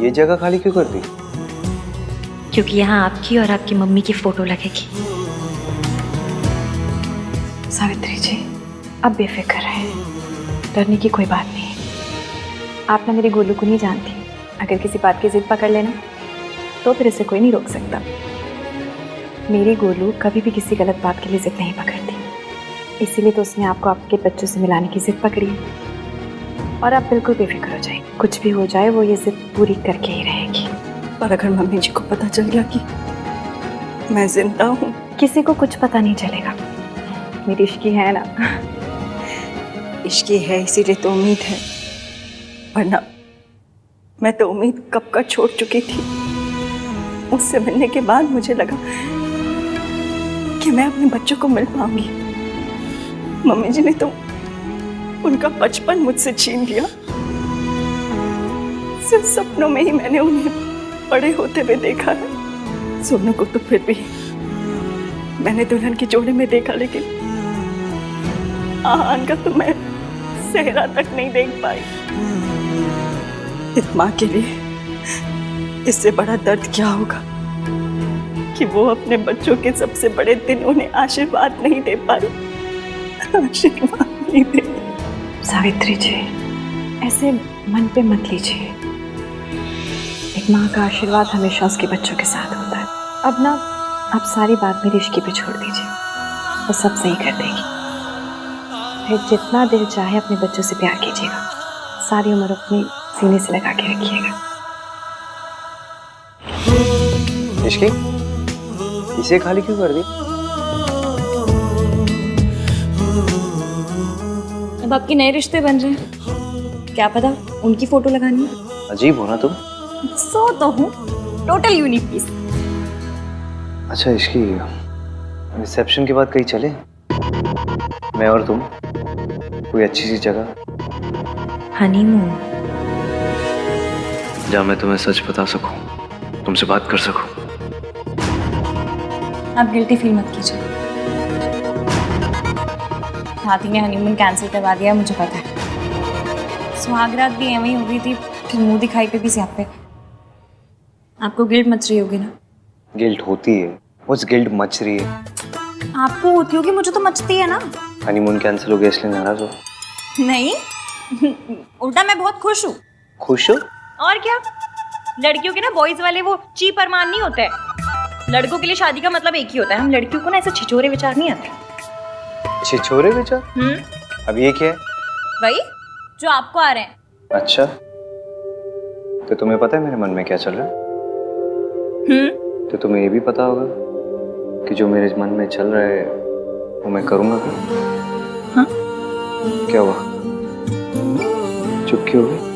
Speaker 2: ये जगह खाली क्यों कर दी?
Speaker 1: क्योंकि यहाँ आपकी और आपकी मम्मी की फोटो लगेगी। सावित्री जी, अब बेफिक्र रहे, डरने की कोई बात नहीं। आप ना मेरी गोलू को नहीं जानती। अगर किसी बात की जिद पकड़ लेना तो फिर इसे कोई नहीं रोक सकता। मेरी गोलू कभी भी किसी गलत बात के लिए जिद नहीं पकड़ती, इसीलिए तो उसने आपको आपके बच्चों से मिलाने की जिद पकड़ी है। और आप बिल्कुल बेफिक्र हो जाए, कुछ भी हो जाए वो ये जिद पूरी करके ही रहेगी।
Speaker 12: पर अगर मम्मी जी को पता चल गया कि मैं जिंदा हूँ?
Speaker 1: किसी को कुछ पता नहीं चलेगा। मेरी इश्की है ना।
Speaker 12: इश्की है, इसीलिए तो उम्मीद है, वरना मैं तो उम्मीद कब का छोड़ चुकी थी। उससे मिलने के बाद मुझे लगा कि मैं अपने बच्चों को मिल पाऊंगी। मम्मी जी ने तो उनका बचपन मुझसे छीन लिया। सिर्फ सपनों में ही मैंने उन्हें बड़े होते हुए देखा है। सोनू को तो फिर भी मैंने दुल्हन की जोड़ी में देखा, लेकिन आहान का तो मैं सेहरा तक नहीं देख पाई। इस माँ के लिए इससे बड़ा दर्द क्या होगा कि वो अपने बच्चों के सबसे बड़े दिन उन्हें आशीर्वाद नहीं दे पाई। आशीर्वाद नहीं दे।
Speaker 1: सावित्री जी, ऐसे मन पे मत लीजिए। एक माँ का आशीर्वाद हमेशा उसके बच्चों के साथ होता है। अब ना आप सारी बात मेरी इश्की पे छोड़ दीजिए, वो सब सही कर देगी। फिर जितना दिल चाहे अपने बच्चों से प्यार कीजिएगा, सारी उम्र अपने सीने से लगा के रखिएगा।
Speaker 2: इश्की, इसे खाली क्यों कर दी?
Speaker 1: अब आपके नए रिश्ते बन रहे हैं, क्या पता उनकी फोटो लगानी है।
Speaker 2: अजीब हो ना तुम।
Speaker 1: सो तो हूँ, टोटल यूनिक पीस।
Speaker 2: अच्छा इश्की, रिसेप्शन के बाद कहीं चले, मैं और तुम, कोई अच्छी सी जगह?
Speaker 1: हनीमून।
Speaker 11: जहाँ मैं तुम्हें सच बता सकूं, तुमसे बात कर सकूं।
Speaker 1: आप गिल्टी फील मत कीजिए। हाथी ने हनीमून कैंसिल करवा दिया, मुझे पता है। सुहागरात भी एवं ही हो गई थी, फिर मुंह दिखाई पे भी स्यापे। आपको गिल्ट मच रही होगी ना?
Speaker 2: गिल्ट होती है, उस गिल्ट मच रही है।
Speaker 1: आपको होती होगी, मुझे तो मचती है ना।
Speaker 2: हनीमून कैंसिल हो गया इसलिए नाराज हो?
Speaker 1: नहीं, उल्टा मैं बहुत खुश हूँ।
Speaker 2: खुश हो?
Speaker 1: और क्या, लड़कियों के ना बॉयज वाले वो ची परमान नहीं होते हैं। लड़कों के लिए शादी का मतलब एक ही होता है। हम लड़कियों को ना ऐसे छिछोरे विचार नहीं आते।
Speaker 2: छिछोरे विचार? अब ये क्या है?
Speaker 1: वही जो आपको आ रहे हैं।
Speaker 2: अच्छा, तो तुम्हें पता है मेरे मन में क्या चल रहा है? तो तुम्हें ये भी पता होगा कि जो मेरे मन में चल रहा है वो मैं करूंगा क्या?
Speaker 1: हाँ?
Speaker 2: क्या हुआ, चुप क्यों हो गई?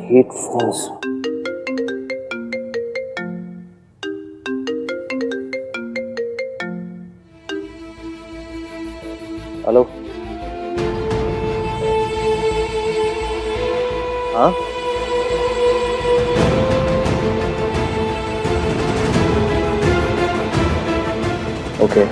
Speaker 2: hate phones. हेलो, हाँ? ओके।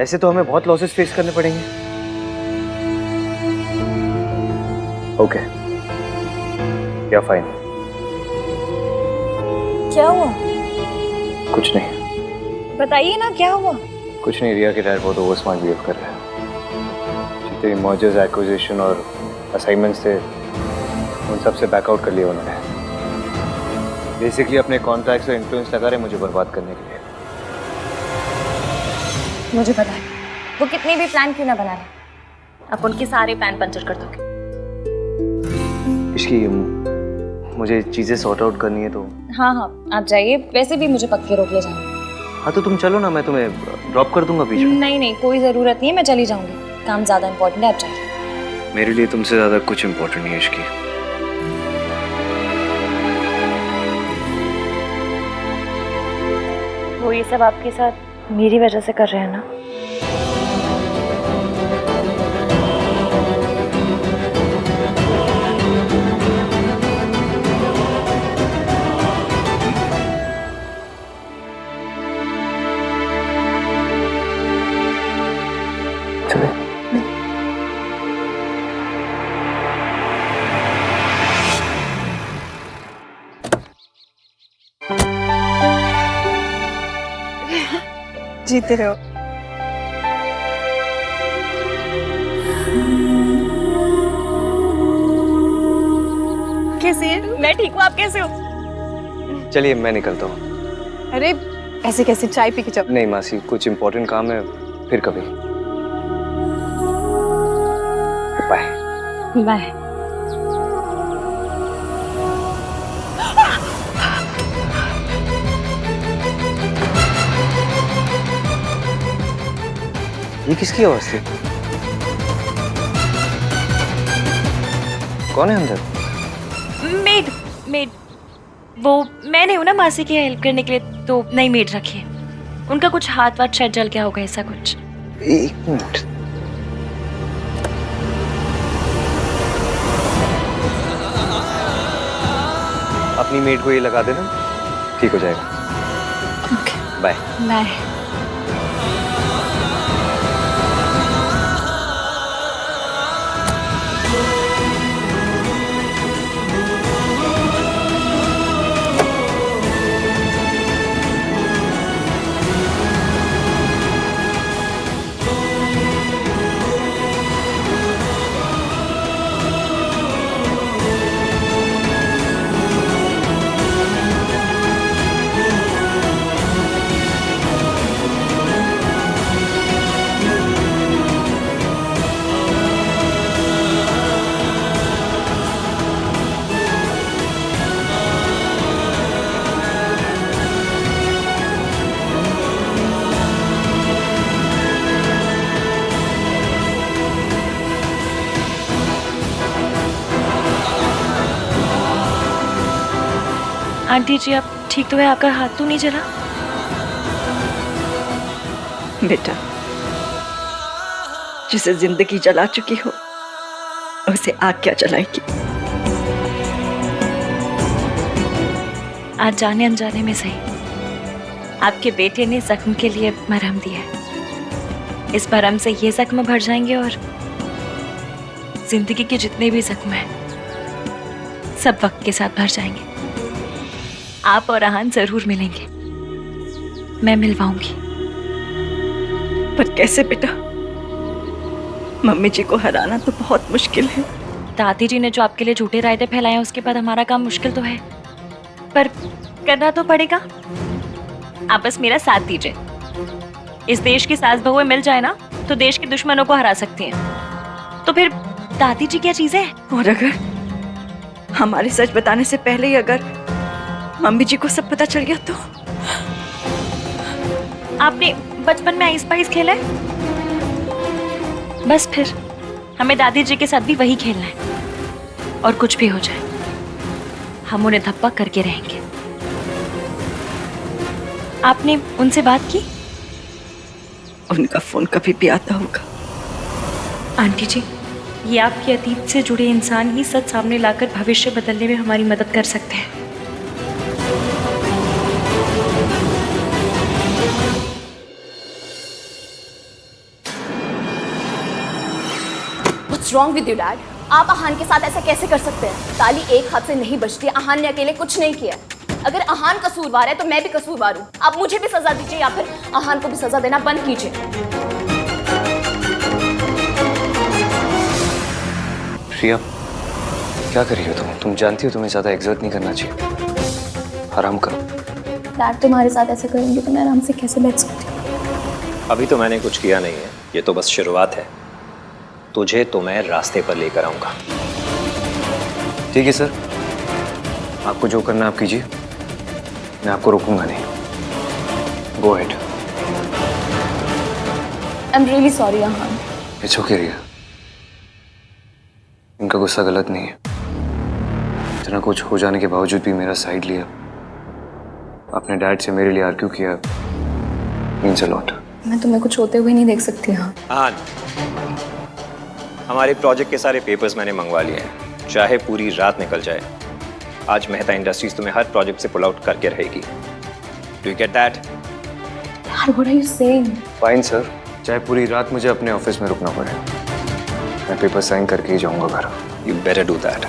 Speaker 2: ऐसे तो हमें बहुत लॉसेस फेस करने पड़ेंगे। ओके, या फाइन।
Speaker 1: क्या हुआ?
Speaker 2: कुछ नहीं।
Speaker 1: बताइए ना, क्या हुआ?
Speaker 2: कुछ नहीं, रिया के डैड बहुत ओवर स्मार्ट बिहेव कर रहे हैं। जितने मर्जर्स, एक्विजिशन और असाइनमेंट्स थे उन सब से बैकआउट कर लिया उन्होंने। बेसिकली अपने कॉन्टैक्ट्स और इन्फ्लुएंस लगा रहे मुझे बर्बाद करने के लिए।
Speaker 1: मुझे पता है वो कितने भी प्लान क्यों ना बना ले, आप उनके सारे प्लान पंचर कर दोगे।
Speaker 2: इसकी मुझे चीजें सॉर्ट आउट करनी है तो।
Speaker 1: हाँ हाँ, आप जाइए। वैसे भी मुझे पक्के रोक ले जाना।
Speaker 2: हाँ तो तुम चलो ना, मैं तुम्हें ड्रॉप कर दूंगा बीच में।
Speaker 1: नहीं नहीं, कोई ज़रूरत नहीं है, मैं चली जाऊंगी। काम ज़्यादा इम्पोर्टेंट है, आप जाइए।
Speaker 2: मेरे लिए तुमसे ज़्यादा कुछ इम्पोर्टेंट नहीं है इसकी।
Speaker 1: वो ये सब आपके साथ मेरी वजह से कर रहे हैं ना?
Speaker 12: जीते रहो।
Speaker 1: कैसी है? मैं ठीक हूँ, आप कैसे हो?
Speaker 2: चलिए मैं निकलता हूँ।
Speaker 13: अरे ऐसे कैसे, चाय पी के जाओ।
Speaker 2: नहीं मासी, कुछ इम्पोर्टेंट काम है, फिर कभी। बाय।
Speaker 1: बाय।
Speaker 2: ये किसकी आवाज थी? कौन है अंदर?
Speaker 1: मेड। मेड वो मैं नहीं हूँ ना मासी की हेल्प करने के लिए, तो नई मेड रखी है। उनका कुछ हाथ वाथ शायद जल गया होगा, ऐसा कुछ।
Speaker 2: एक मिनट। अपनी मेड को ये लगा देना, ठीक हो जाएगा।
Speaker 1: Okay
Speaker 2: bye.
Speaker 1: Bye. Aunty ji आप ठीक तो है? आपका हाथ तो नहीं जला?
Speaker 12: बेटा, जिसे जिंदगी जला चुकी हो उसे आग क्या जलाएगी?
Speaker 1: आज जाने अनजाने में सही, आपके बेटे ने जख्म के लिए मरहम दिया है। इस मरहम से ये जख्म भर जाएंगे और जिंदगी के जितने भी जख्म हैं सब वक्त के साथ भर जाएंगे। आप और आहान जरूर मिलेंगे, मैं मिलवाऊंगी।
Speaker 12: पर कैसे बेटा? मम्मी जी को हराना तो बहुत मुश्किल है।
Speaker 1: दादी जी ने जो आपके लिए झूठे रायते फैलाए हैं, उसके बाद हमारा काम मुश्किल तो है, पर करना तो पड़ेगा। आप बस मेरा साथ दीजिए। इस देश की सास बहुएं मिल जाए ना तो देश के दुश्मनों को हरा सकती हैं। तो फिर दादी जी क्या चीजें हैं?
Speaker 12: और अगर हमारे सच बताने से पहले ही अगर मम्मी जी को सब पता चल गया तो?
Speaker 1: आपने बचपन में आइस पाइस खेला है? बस फिर हमें दादी जी के साथ भी वही खेलना है। और कुछ भी हो जाए हम उन्हें धप्पा करके रहेंगे। आपने उनसे बात की?
Speaker 12: उनका फोन कभी भी आता होगा।
Speaker 1: आंटी जी, ये आपके अतीत से जुड़े इंसान ही सच सामने लाकर भविष्य बदलने में हमारी मदद कर सकते हैं।
Speaker 6: What's wrong with you, Dad? आप आहान के साथ ऐसा कैसे कर सकते हैं? ताली एक हाथ से नहीं बजती। आहान ने अकेले कुछ नहीं किया। अगर आहान कसूरवार है तो मैं भी कसूरवार हूँ। आप मुझे भी सजा दीजिए या फिर आहान को भी सजा देना बंद कीजिए।
Speaker 2: प्रिया, क्या कर रही हो तुम? तुम जानती हो तुम्हें ज्यादा एक्सर्ट नहीं करना चाहिए। आराम करो।
Speaker 6: डैड तुम्हारे साथ ऐसा करेंगे तो मैं आराम से कैसे बैठ सकती हूँ?
Speaker 19: अभी तो मैंने कुछ किया नहीं है, ये तो बस शुरुआत है। तुझे तो मैं रास्ते पर लेकर आऊंगा।
Speaker 2: ठीक है सर, आपको जो करना आप कीजिए, मैं आपको रोकूंगा नहीं। Go ahead.
Speaker 6: I am really sorry Aahan.
Speaker 2: It's okay Riya, इनका गुस्सा गलत नहीं है। इतना कुछ हो जाने के बावजूद भी मेरा साइड लिया, अपने डैड से मेरे लिए आर्ग्यू किया, मीन्स अ लॉट।
Speaker 6: मैं तुम्हें कुछ होते हुए नहीं देख सकती। हाँ,
Speaker 19: हमारे प्रोजेक्ट के सारे पेपर्स मैंने मंगवा लिए हैं, चाहे पूरी रात निकल जाए। आज मेहता इंडस्ट्रीज तुम्हें हर प्रोजेक्ट से पुल आउट करके रहेगी। Do you get that?
Speaker 6: यार, what are you saying?
Speaker 2: Fine sir, चाहे पूरी रात मुझे अपने ऑफिस में रुकना पड़े, मैं पेपर साइन करके ही जाऊंगा घर।
Speaker 19: You better do that.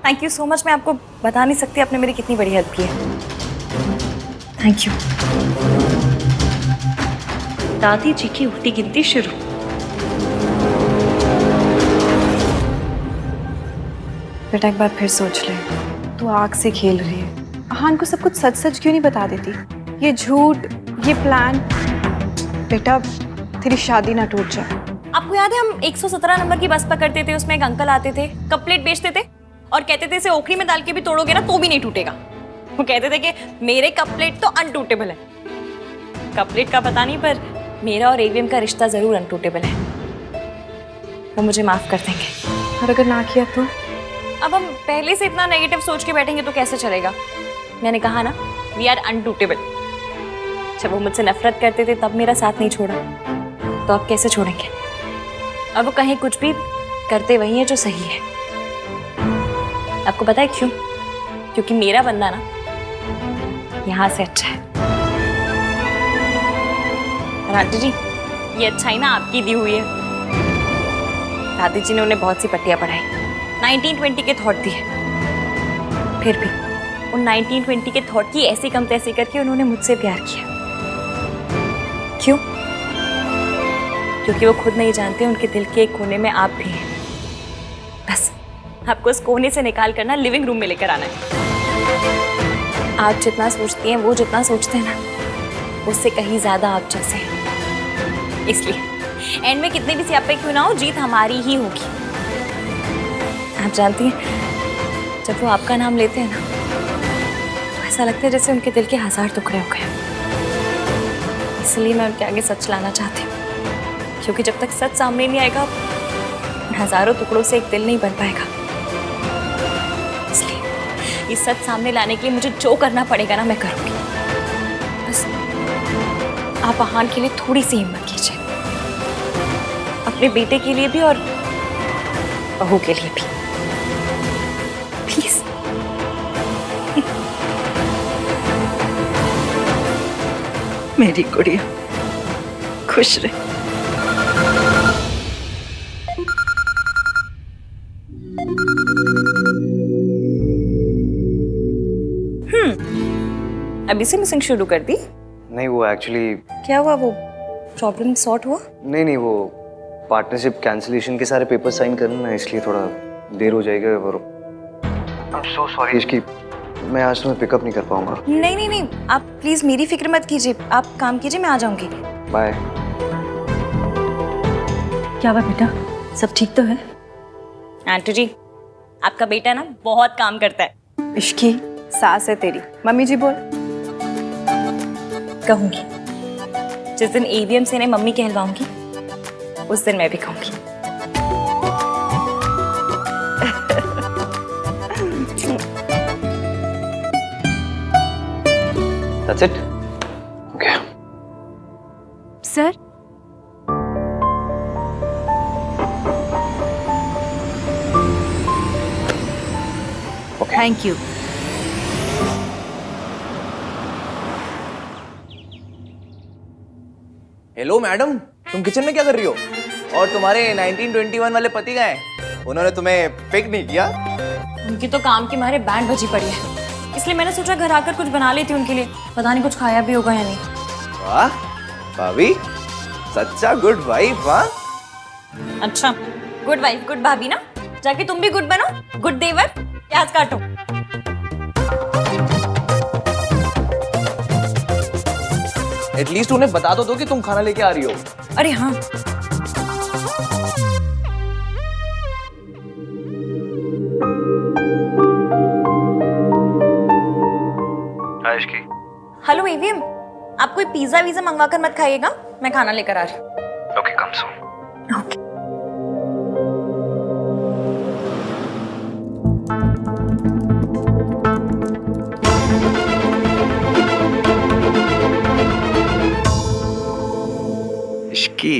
Speaker 1: Thank you so much. मैं आपको बता नहीं सकती आपने मेरी कितनी बड़ी हेल्प की है। Thank you. दादी जी की उल्टी गिनती शुरू। बेटा एक बार फिर सोच ले, तू आग से खेल रही है। आहान को सब कुछ सच सच क्यों नहीं बता देती? ये झूठ, ये प्लान। बेटा तेरी शादी ना टूट जाए। आपको याद है हम 117 नंबर की बस पकड़ते थे, उसमें एक अंकल आते थे, कप प्लेट बेचते थे और कहते थे इसे ओखली में डाल के भी तोड़ोगे ना तो भी नहीं टूटेगा। वो कहते थे कि मेरे कप प्लेट तो अनटूटेबल है। कप प्लेट का पता नहीं, पर मेरा और एवीएम का रिश्ता जरूर अनटूटेबल है। वो मुझे माफ कर देंगे। और अगर ना किया तो? अब हम पहले से इतना नेगेटिव सोच के बैठेंगे तो कैसे चलेगा? मैंने कहा ना, वी आर अनटूटेबल। जब वो मुझसे नफरत करते थे तब मेरा साथ नहीं छोड़ा, तो अब कैसे छोड़ेंगे? अब वो कहीं कुछ भी करते वही है जो सही है। आपको पता है क्यों? क्योंकि मेरा बंदा ना यहाँ से अच्छा है। और आंटी जी, ये अच्छाई ना आपकी दी हुई है। दादी जी ने उन्हें बहुत सी पट्टियां पढ़ाई, 1920 के थॉट दिए। फिर भी उन 1920 के थॉट की ऐसी कम तैसी करके उन्होंने मुझसे प्यार किया। क्यों? क्योंकि वो खुद नहीं जानते उनके दिल के एक कोने में आप भी हैं। बस आपको उस कोने से निकाल कर ना लिविंग रूम में लेकर आना है। आप जितना सोचती हैं, वो जितना सोचते हैं ना, उससे कहीं ज्यादा आप जैसे हैं। इसलिए एंड में कितने भी सियापे क्यों ना हो, जीत हमारी ही होगी। आप जानती हैं, जब वो आपका नाम लेते हैं ना, तो ऐसा लगता है जैसे उनके दिल के 1000 टुकड़े हो गए। इसलिए मैं उनके आगे सच लाना चाहती हूँ, क्योंकि जब तक सच सामने नहीं आएगा, हजारों टुकड़ों से एक दिल नहीं बन पाएगा। इसलिए इस सच सामने लाने के लिए मुझे जो करना पड़ेगा ना, मैं करूँगी। बस आप आहान के लिए थोड़ी सी हिम्मत कीजिए, अपने बेटे के लिए भी और बहू के लिए भी। प्लीज।
Speaker 12: मेरी गुड़िया खुश रहे।
Speaker 1: अभी से मिसिंग शुरू कर दी?
Speaker 2: नहीं, वो एक्चुअली
Speaker 1: क्या हुआ? वो प्रॉब्लम सॉर्ट हुआ?
Speaker 2: नहीं, वो पार्टनरशिप कैंसिलेशन के सारे पेपर साइन करना है, इसलिए थोड़ा देर हो जाएगा। और आई एम सो सॉरी इसकी, मैं आज तुम्हें पिकअप नहीं कर पाऊंगा।
Speaker 1: नहीं, आप प्लीज मेरी फिक्र मत कीजिए। आप काम कीजिए, मैं आ जाऊंगी।
Speaker 2: बाय।
Speaker 1: क्या हुआ बेटा, सब ठीक तो है? आंटी जी, आपका बेटा ना बहुत काम करता है।
Speaker 12: इश्की सास है तेरी। मम्मी जी बोल।
Speaker 1: कहूंगी। जिस दिन एवीएम से इन्हें मम्मी कहलवाऊंगी, उस दिन मैं भी कहूंगी।
Speaker 2: That's it? Okay.
Speaker 8: Sir,
Speaker 15: thank you.
Speaker 14: Hello madam, तुम किचन में क्या कर रही हो? और तुम्हारे 1921 वाले पति गए, उन्होंने तुम्हें पिक नहीं किया?
Speaker 1: उनकी तो काम के मारे बैंड बजी पड़ी है, इसलिए मैंने सोचा घर आकर कुछ बना लेती हूँ उनके लिए। पता नहीं कुछ खाया भी होगा या नहीं।
Speaker 14: वाह भाभी, सच्चा गुड वाइफ। वाह,
Speaker 1: अच्छा, गुड वाइफ गुड भाभी ना? जाके तुम भी गुड बनो, गुड देवर। प्याज काटो।
Speaker 14: एटलीस्ट उन्हें बता तो दो कि तुम खाना लेके आ रही हो।
Speaker 1: अरे हाँ, हेलो एवीएम, आप कोई पिज्जा वीजा मंगवा कर मत खाइएगा, मैं खाना लेकर आ रही हूँ।
Speaker 2: ओके, कम सून।
Speaker 1: ओके।
Speaker 2: इश्की